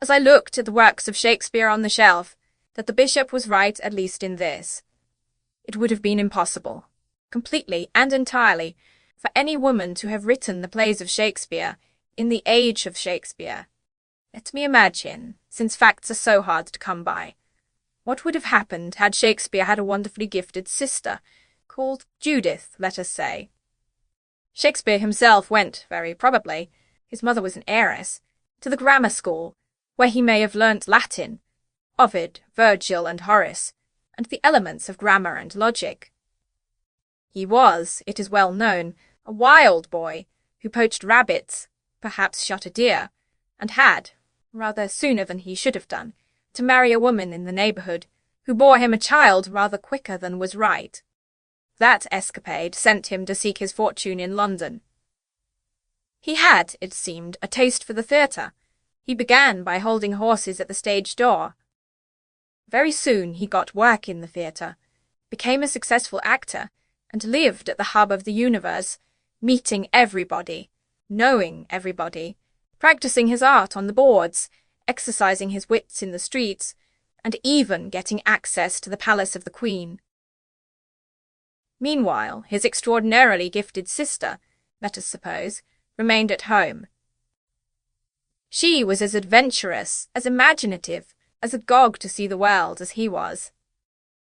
as I looked at the works of Shakespeare on the shelf, that the bishop was right at least in this. It would have been impossible, completely and entirely, for any woman to have written the plays of Shakespeare in the age of Shakespeare. Let me imagine, since facts are so hard to come by, what would have happened had Shakespeare had a wonderfully gifted sister, called Judith, let us say. Shakespeare himself went, very probably, his mother was an heiress, to the grammar school, where he may have learnt Latin, Ovid, Virgil, and Horace, and the elements of grammar and logic. He was, it is well known, a wild boy, who poached rabbits, perhaps shot a deer, and had, rather sooner than he should have done, to marry a woman in the neighbourhood, who bore him a child rather quicker than was right. That escapade sent him to seek his fortune in London. He had, it seemed, a taste for the theatre. He began by holding horses at the stage door. Very soon he got work in the theatre, became a successful actor, and lived at the hub of the universe, meeting everybody, knowing everybody, practicing his art on the boards, exercising his wits in the streets, and even getting access to the palace of the Queen. Meanwhile, his extraordinarily gifted sister, let us suppose, remained at home. She was as adventurous, as imaginative, as agog to see the world as he was.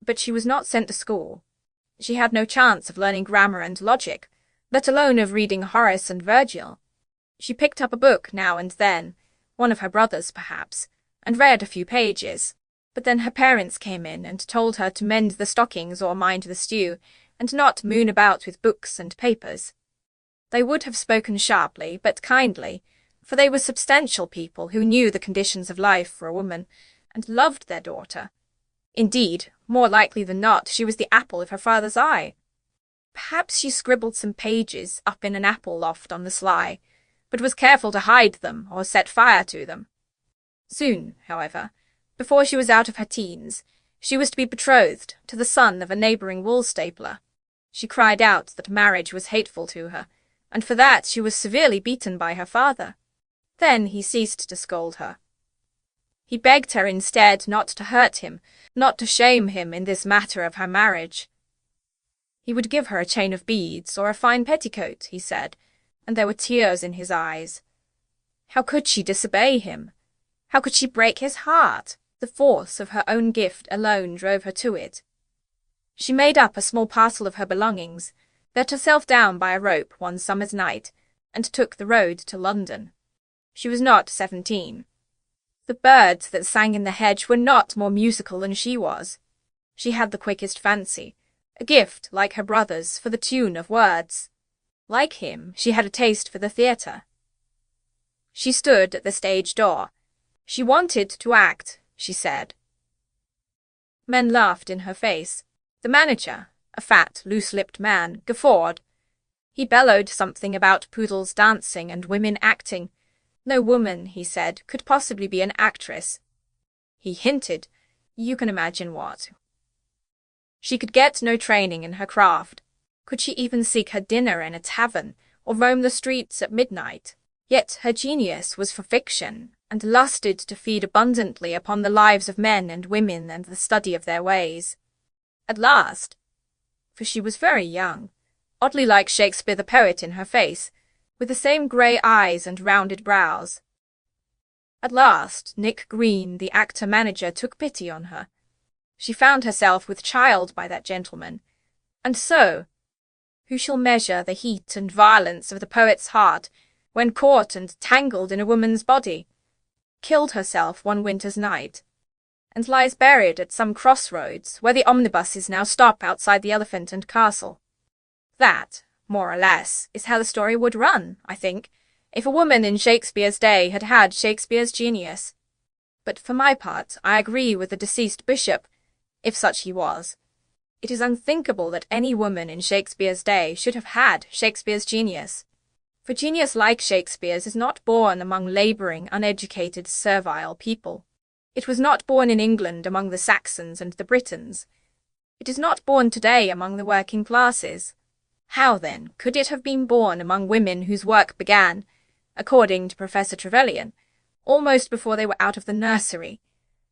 But she was not sent to school. She had no chance of learning grammar and logic, let alone of reading Horace and Virgil. She picked up a book now and then, one of her brothers perhaps, and read a few pages. But then her parents came in and told her to mend the stockings or mind the stew, and not moon about with books and papers. They would have spoken sharply, but kindly, for they were substantial people who knew the conditions of life for a woman, and loved their daughter. Indeed, more likely than not, she was the apple of her father's eye. Perhaps she scribbled some pages up in an apple loft on the sly, but was careful to hide them or set fire to them. Soon, however, before she was out of her teens, she was to be betrothed to the son of a neighbouring wool stapler. She cried out that marriage was hateful to her, and for that she was severely beaten by her father. Then he ceased to scold her. He begged her instead not to hurt him, not to shame him in this matter of her marriage. He would give her a chain of beads or a fine petticoat, he said, and there were tears in his eyes. How could she disobey him? How could she break his heart? The force of her own gift alone drove her to it. She made up a small parcel of her belongings, let herself down by a rope one summer's night, and took the road to London. She was not 17. The birds that sang in the hedge were not more musical than she was. She had the quickest fancy, a gift, like her brother's, for the tune of words. Like him, she had a taste for the theatre. She stood at the stage door. She wanted to act, she said. Men laughed in her face. The manager, a fat, loose-lipped man, guffawed. He bellowed something about poodles dancing and women acting. No woman, he said, could possibly be an actress. He hinted, you can imagine what. She could get no training in her craft. Could she even seek her dinner in a tavern, or roam the streets at midnight? Yet her genius was for fiction, and lusted to feed abundantly upon the lives of men and women and the study of their ways. At last, for she was very young, oddly like Shakespeare the poet in her face, with the same grey eyes and rounded brows. At last, Nick Green, the actor-manager, took pity on her. She found herself with child by that gentleman, and so, who shall measure the heat and violence of the poet's heart when caught and tangled in a woman's body, killed herself one winter's night, and lies buried at some crossroads where the omnibuses now stop outside the Elephant and Castle. That, more or less, is how the story would run, I think, if a woman in Shakespeare's day had had Shakespeare's genius. But for my part, I agree with the deceased bishop, if such he was. It is unthinkable that any woman in Shakespeare's day should have had Shakespeare's genius. For genius like Shakespeare's is not born among labouring, uneducated, servile people. It was not born in England among the Saxons and the Britons. It is not born today among the working classes. How, then, could it have been born among women whose work began, according to Professor Trevelyan, almost before they were out of the nursery,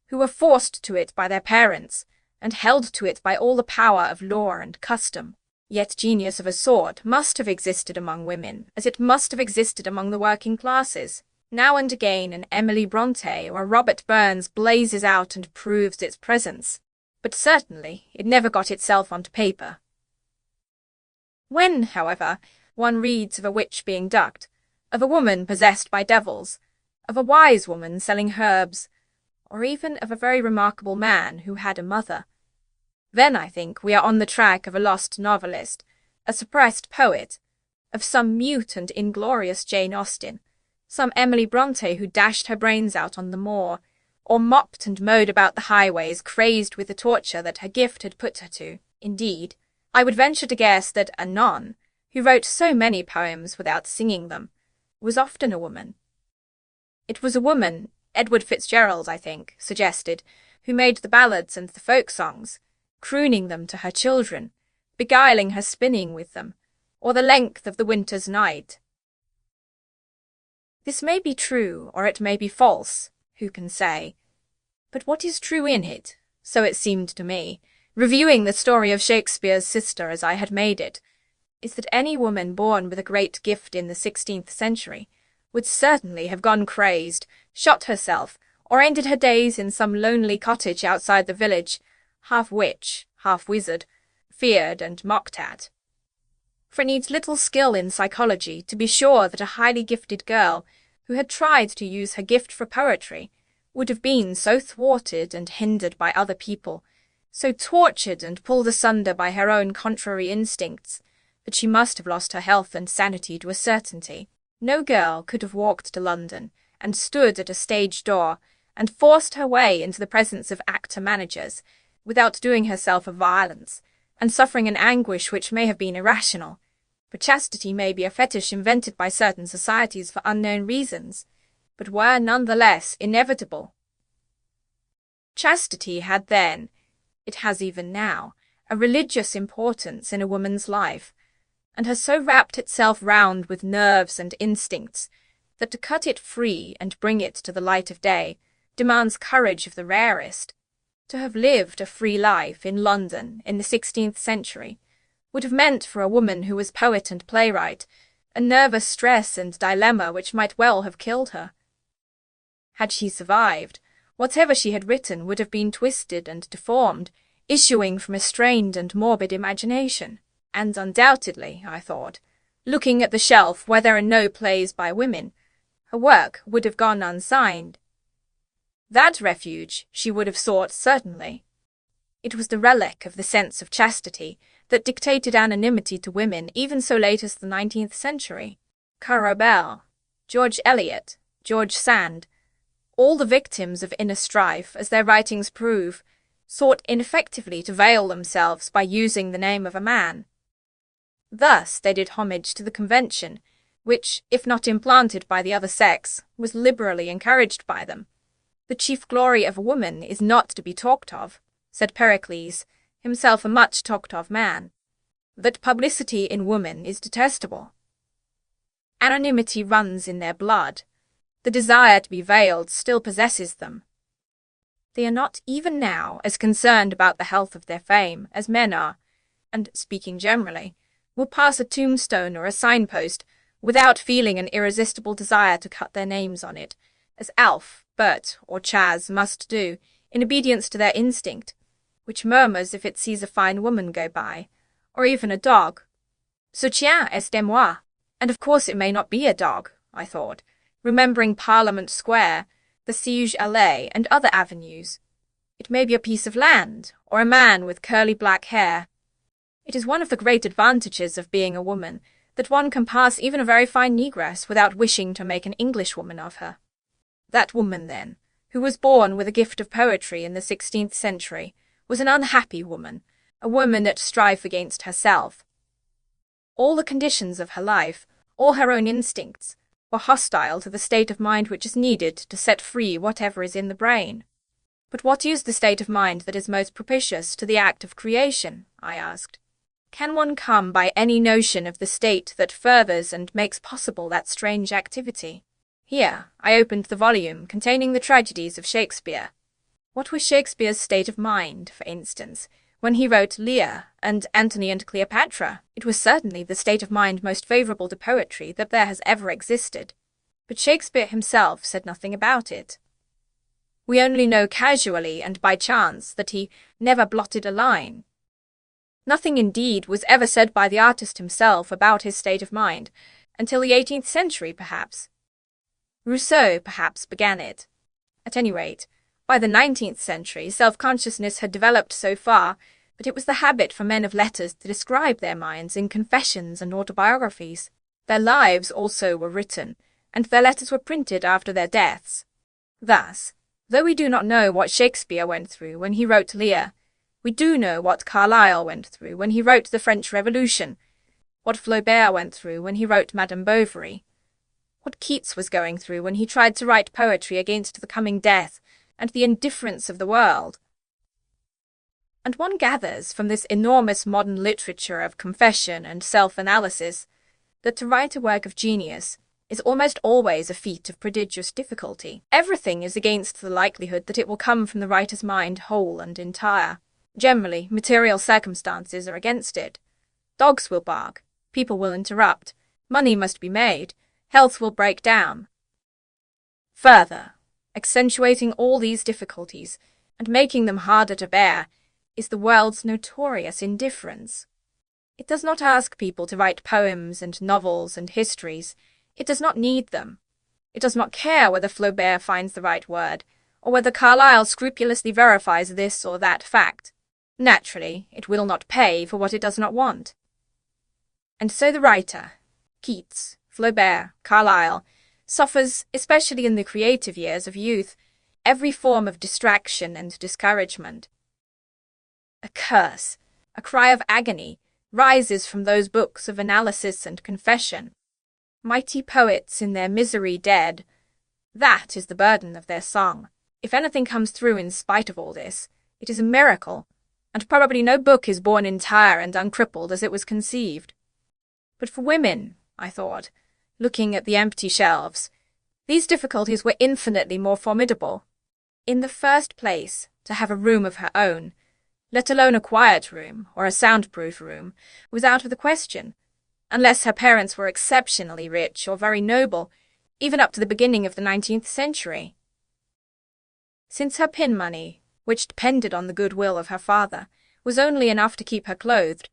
who were forced to it by their parents, and held to it by all the power of law and custom? Yet genius of a sort must have existed among women, as it must have existed among the working classes. Now and again an Emily Bronte or a Robert Burns blazes out and proves its presence, but certainly it never got itself onto paper. When, however, one reads of a witch being ducked, of a woman possessed by devils, of a wise woman selling herbs, or even of a very remarkable man who had a mother, then I think we are on the track of a lost novelist, a suppressed poet, of some mute and inglorious Jane Austen, some Emily Bronte who dashed her brains out on the moor, or mopped and mowed about the highways, crazed with the torture that her gift had put her to. Indeed, I would venture to guess that Anon, who wrote so many poems without singing them, was often a woman. It was a woman, Edward Fitzgerald, I think, suggested, who made the ballads and the folk songs, crooning them to her children, beguiling her spinning with them, or the length of the winter's night. This may be true, or it may be false, who can say? But what is true in it, so it seemed to me, reviewing the story of Shakespeare's sister as I had made it, is that any woman born with a great gift in the 16th century would certainly have gone crazed, shot herself, or ended her days in some lonely cottage outside the village, half witch, half wizard, feared and mocked at. For it needs little skill in psychology to be sure that a highly gifted girl who had tried to use her gift for poetry would have been so thwarted and hindered by other people, so tortured and pulled asunder by her own contrary instincts, that she must have lost her health and sanity to a certainty. No girl could have walked to London and stood at a stage door and forced her way into the presence of actor-managers without doing herself a violence and suffering an anguish which may have been irrational, for chastity may be a fetish invented by certain societies for unknown reasons, but were nonetheless inevitable. Chastity had then, it has even now, a religious importance in a woman's life, and has so wrapped itself round with nerves and instincts that to cut it free and bring it to the light of day demands courage of the rarest. To have lived a free life in London in the 16th century would have meant for a woman who was poet and playwright a nervous stress and dilemma which might well have killed her. Had she survived, whatever she had written would have been twisted and deformed, issuing from a strained and morbid imagination. And undoubtedly, I thought, looking at the shelf where there are no plays by women, her work would have gone unsigned. That refuge she would have sought certainly. It was the relic of the sense of chastity that dictated anonymity to women even so late as the 19th century. Currer Bell, George Eliot, George Sand, all the victims of inner strife, as their writings prove, sought ineffectively to veil themselves by using the name of a man. Thus they did homage to the convention, which, if not implanted by the other sex, was liberally encouraged by them. The chief glory of a woman is not to be talked of, said Pericles, himself a much talked of man. That publicity in women is detestable. Anonymity runs in their blood. The desire to be veiled still possesses them. They are not even now as concerned about the health of their fame as men are, and, speaking generally, will pass a tombstone or a signpost without feeling an irresistible desire to cut their names on it, as Alf, Bert, or Chaz must do, in obedience to their instinct, which murmurs if it sees a fine woman go by, or even a dog. Ce chien est de moi. And of course it may not be a dog, I thought, remembering Parliament Square, the Siege Allée, and other avenues. It may be a piece of land, or a man with curly black hair. It is one of the great advantages of being a woman, that one can pass even a very fine negress without wishing to make an Englishwoman of her. That woman, then, who was born with a gift of poetry in the 16th century, was an unhappy woman, a woman at strife against herself. All the conditions of her life, all her own instincts, were hostile to the state of mind which is needed to set free whatever is in the brain. But what is the state of mind that is most propitious to the act of creation? I asked. Can one come by any notion of the state that furthers and makes possible that strange activity? Here I opened the volume containing the tragedies of Shakespeare. What was Shakespeare's state of mind, for instance, when he wrote Lear and Antony and Cleopatra? It was certainly the state of mind most favourable to poetry that there has ever existed. But Shakespeare himself said nothing about it. We only know casually and by chance that he never blotted a line. Nothing, indeed, was ever said by the artist himself about his state of mind, until the 18th century, perhaps. Rousseau, perhaps, began it. At any rate, by the 19th century, self-consciousness had developed so far that it was the habit for men of letters to describe their minds in confessions and autobiographies. Their lives also were written, and their letters were printed after their deaths. Thus, Though we do not know what Shakespeare went through when he wrote Lear, we do know what Carlyle went through when he wrote the French Revolution, what Flaubert went through when he wrote Madame Bovary, what Keats was going through when he tried to write poetry against the coming death and the indifference of the world. And one gathers from this enormous modern literature of confession and self-analysis that to write a work of genius is almost always a feat of prodigious difficulty. Everything is against the likelihood that it will come from the writer's mind whole and entire. Generally, material circumstances are against it. Dogs will bark, people will interrupt, money must be made, health will break down. Further, accentuating all these difficulties and making them harder to bear is the world's notorious indifference. It does not ask people to write poems and novels and histories. It does not need them. It does not care whether Flaubert finds the right word, or whether Carlyle scrupulously verifies this or that fact. Naturally, it will not pay for what it does not want. And so the writer, Keats, Flaubert, Carlyle, suffers, especially in the creative years of youth, every form of distraction and discouragement. A curse, a cry of agony, rises from those books of analysis and confession. Mighty poets in their misery dead, that is the burden of their song. If anything comes through in spite of all this, it is a miracle, and probably no book is born entire and uncrippled as it was conceived. But for women, I thought, looking at the empty shelves, these difficulties were infinitely more formidable. In the first place, to have a room of her own, let alone a quiet room or a soundproof room, was out of the question, unless her parents were exceptionally rich or very noble, even up to the beginning of the 19th century. Since her pin money, which depended on the goodwill of her father, was only enough to keep her clothed,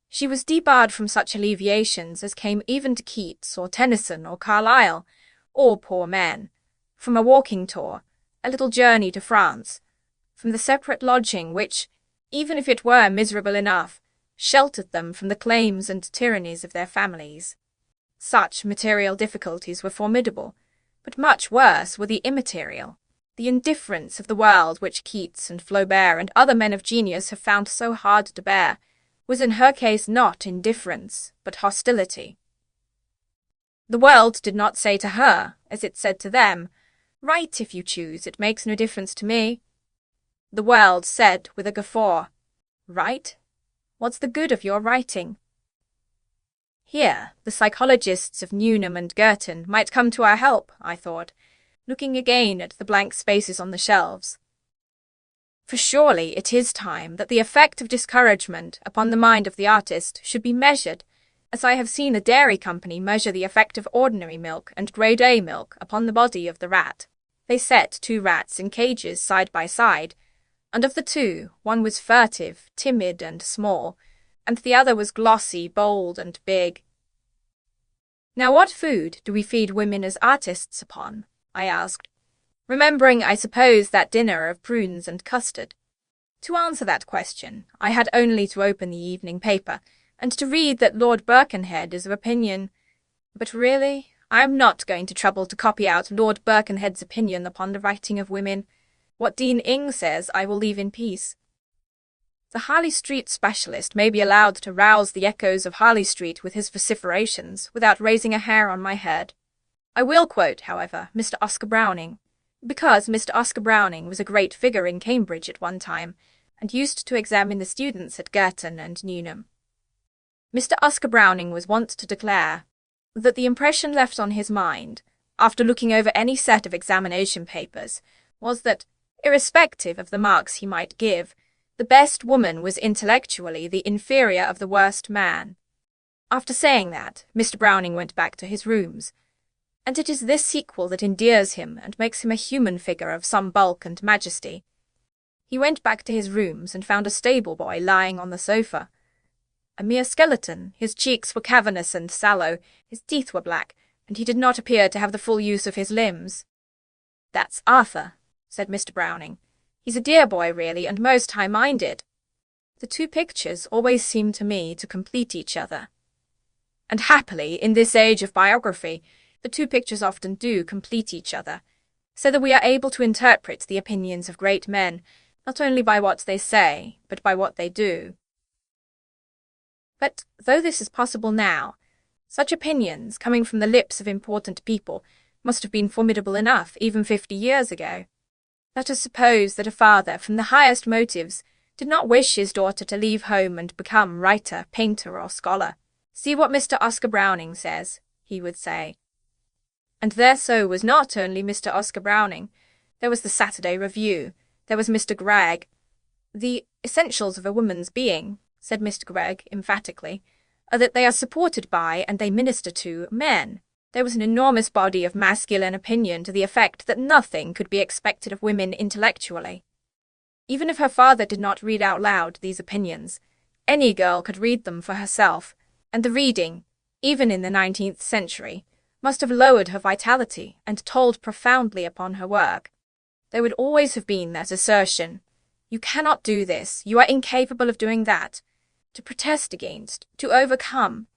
she was debarred from such alleviations as came even to Keats or Tennyson or Carlyle, or poor men, from a walking tour, a little journey to France, from the separate lodging which, even if it were miserable enough, sheltered them from the claims and tyrannies of their families. Such material difficulties were formidable, but much worse were the immaterial. The indifference of the world which Keats and Flaubert and other men of genius have found so hard to bear was in her case not indifference, but hostility. The world did not say to her, as it said to them, "Write if you choose, it makes no difference to me." The world said with a guffaw, "Write? What's the good of your writing?" Here, the psychologists of Newnham and Girton might come to our help, I thought, looking again at the blank spaces on the shelves. For surely it is time that the effect of discouragement upon the mind of the artist should be measured, as I have seen a dairy company measure the effect of ordinary milk and grade A milk upon the body of the rat. They set 2 rats in cages side by side, and of the 2, one was furtive, timid, and small, and the other was glossy, bold, and big. Now what food do we feed women as artists upon? I asked, remembering, I suppose, that dinner of prunes and custard. To answer that question, I had only to open the evening paper, and to read that Lord Birkenhead is of opinion. But really, I am not going to trouble to copy out Lord Birkenhead's opinion upon the writing of women. What Dean Ing says I will leave in peace. The Harley Street specialist may be allowed to rouse the echoes of Harley Street with his vociferations without raising a hair on my head. I will quote, however, Mr. Oscar Browning, because Mr. Oscar Browning was a great figure in Cambridge at one time, and used to examine the students at Girton and Newnham. Mr. Oscar Browning was wont to declare that the impression left on his mind, after looking over any set of examination papers, was that, irrespective of the marks he might give, the best woman was intellectually the inferior of the worst man. After saying that, Mr. Browning went back to his rooms, and it is this sequel that endears him and makes him a human figure of some bulk and majesty. He went back to his rooms and found a stable boy lying on the sofa. A mere skeleton, his cheeks were cavernous and sallow, his teeth were black, and he did not appear to have the full use of his limbs. "That's Arthur," said Mr. Browning. "He's a dear boy, really, and most high-minded." The 2 pictures always seem to me to complete each other. And happily, in this age of biography, the 2 pictures often do complete each other, so that we are able to interpret the opinions of great men, not only by what they say, but by what they do. But though this is possible now, such opinions, coming from the lips of important people, must have been formidable enough even 50 years ago. Let us suppose that a father, from the highest motives, did not wish his daughter to leave home and become writer, painter, or scholar. "See what Mr. Oscar Browning says," he would say. And there so was not only Mr. Oscar Browning. There was the Saturday Review. There was Mr. Gregg. "The essentials of a woman's being," said Mr. Gregg emphatically, "are that they are supported by, and they minister to, men." There was an enormous body of masculine opinion to the effect that nothing could be expected of women intellectually. Even if her father did not read out loud these opinions, any girl could read them for herself, and the reading, even in the 19th century, must have lowered her vitality and told profoundly upon her work. There would always have been that assertion, "You cannot do this, you are incapable of doing that," to protest against, to overcome.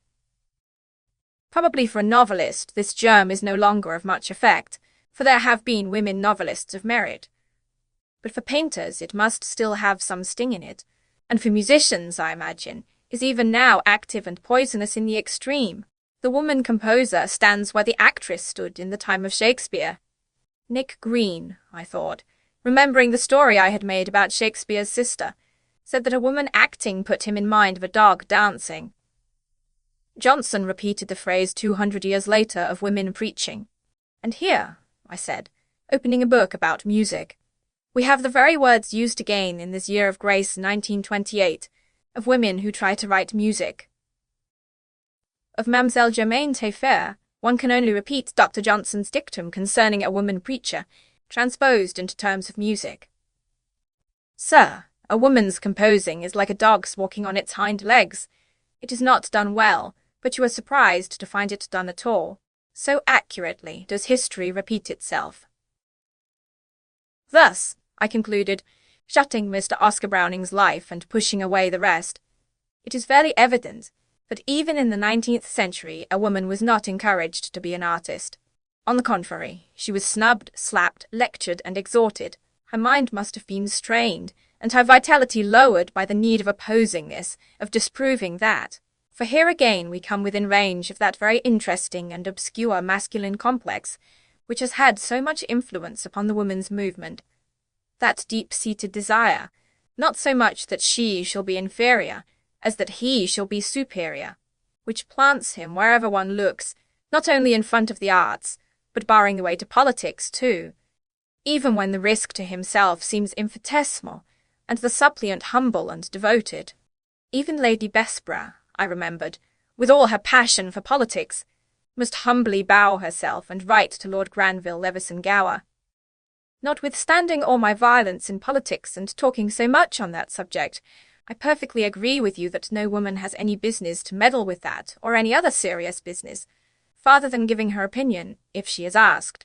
Probably for a novelist this germ is no longer of much effect, for there have been women novelists of merit. But for painters it must still have some sting in it, and for musicians, I imagine, is even now active and poisonous in the extreme. The woman composer stands where the actress stood in the time of Shakespeare. Nick Green, I thought, remembering the story I had made about Shakespeare's sister, said that a woman acting put him in mind of a dog dancing. Johnson repeated the phrase 200 years later of women preaching. And here, I said, opening a book about music, we have the very words used again in this year of grace 1928, of women who try to write music. Of Mademoiselle Germaine Taillefer, one can only repeat Dr. Johnson's dictum concerning a woman preacher, transposed into terms of music. "Sir, a woman's composing is like a dog's walking on its hind legs. It is not done well, but you are surprised to find it done at all. So accurately does history repeat itself." Thus, I concluded, shutting Mr. Oscar Browning's life and pushing away the rest, it is very evident that even in the 19th century a woman was not encouraged to be an artist. On the contrary, she was snubbed, slapped, lectured, and exhorted. Her mind must have been strained, and her vitality lowered by the need of opposing this, of disproving that. For here again we come within range of that very interesting and obscure masculine complex which has had so much influence upon the woman's movement. That deep-seated desire, not so much that she shall be inferior, as that he shall be superior, which plants him wherever one looks, not only in front of the arts, but barring the way to politics too, even when the risk to himself seems infinitesimal, and the suppliant humble and devoted. Even Lady Bessborough, I remembered, with all her passion for politics, must humbly bow herself and write to Lord Granville Leveson Gower. Notwithstanding all my violence in politics and talking so much on that subject, I perfectly agree with you that no woman has any business to meddle with that, or any other serious business, farther than giving her opinion, if she is asked.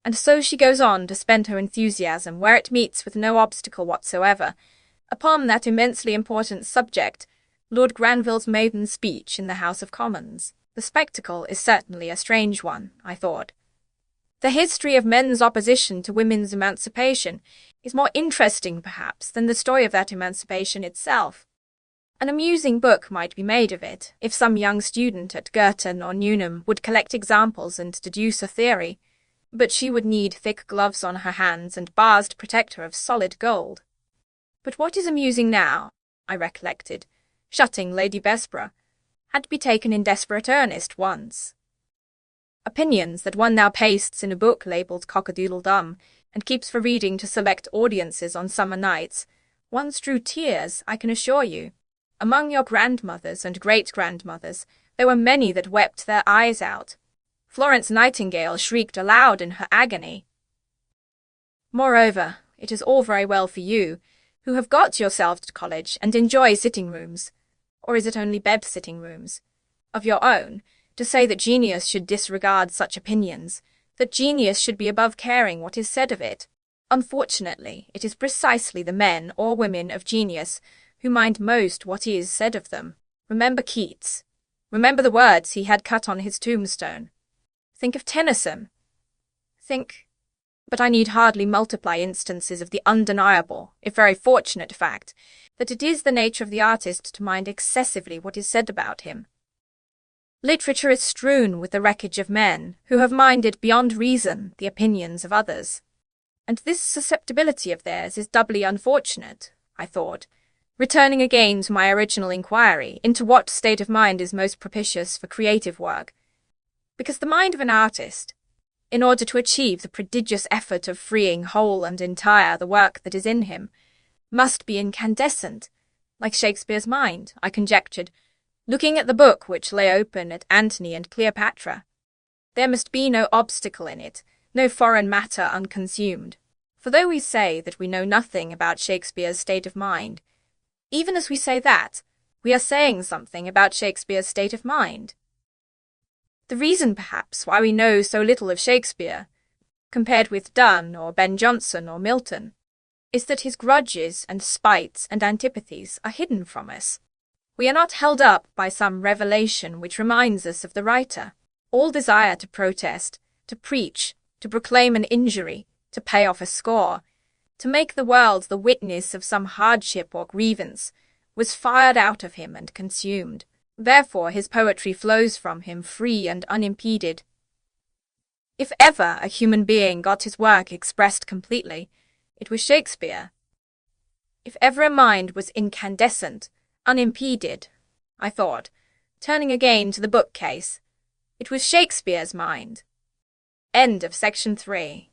And so she goes on to spend her enthusiasm where it meets with no obstacle whatsoever, upon that immensely important subject, Lord Granville's maiden speech in the House of Commons. The spectacle is certainly a strange one, I thought. The history of men's opposition to women's emancipation is more interesting, perhaps, than the story of that emancipation itself. An amusing book might be made of it, if some young student at Girton or Newnham would collect examples and deduce a theory, but she would need thick gloves on her hands and bars to protect her of solid gold. But what is amusing now, I recollected, shutting Lady Bessborough, had to be taken in desperate earnest once. Opinions that one now pastes in a book labelled Cock-a-doodle-dum and keeps for reading to select audiences on summer nights, once drew tears, I can assure you. Among your grandmothers and great-grandmothers, there were many that wept their eyes out. Florence Nightingale shrieked aloud in her agony. Moreover, it is all very well for you, who have got yourselves to college and enjoy sitting-rooms, or is it only bed-sitting-rooms, of your own, to say that genius should disregard such opinions, that genius should be above caring what is said of it. Unfortunately, it is precisely the men or women of genius who mind most what is said of them. Remember Keats. Remember the words he had cut on his tombstone. Think of Tennyson. think, but I need hardly multiply instances of the undeniable, if very fortunate fact, that it is the nature of the artist to mind excessively what is said about him. Literature is strewn with the wreckage of men who have minded beyond reason the opinions of others. And this susceptibility of theirs is doubly unfortunate, I thought, returning again to my original inquiry into what state of mind is most propitious for creative work, because the mind of an artist, in order to achieve the prodigious effort of freeing whole and entire the work that is in him, must be incandescent, like Shakespeare's mind, I conjectured, looking at the book which lay open at Antony and Cleopatra. There must be no obstacle in it, no foreign matter unconsumed. For though we say that we know nothing about Shakespeare's state of mind, even as we say that, we are saying something about Shakespeare's state of mind. The reason, perhaps, why we know so little of Shakespeare, compared with Donne or Ben Jonson or Milton, is that his grudges and spites and antipathies are hidden from us. We are not held up by some revelation which reminds us of the writer. All desire to protest, to preach, to proclaim an injury, to pay off a score, to make the world the witness of some hardship or grievance, was fired out of him and consumed. Therefore his poetry flows from him free and unimpeded. If ever a human being got his work expressed completely, it was Shakespeare. If ever a mind was incandescent, unimpeded, I thought, turning again to the bookcase, it was Shakespeare's mind. End of section 3.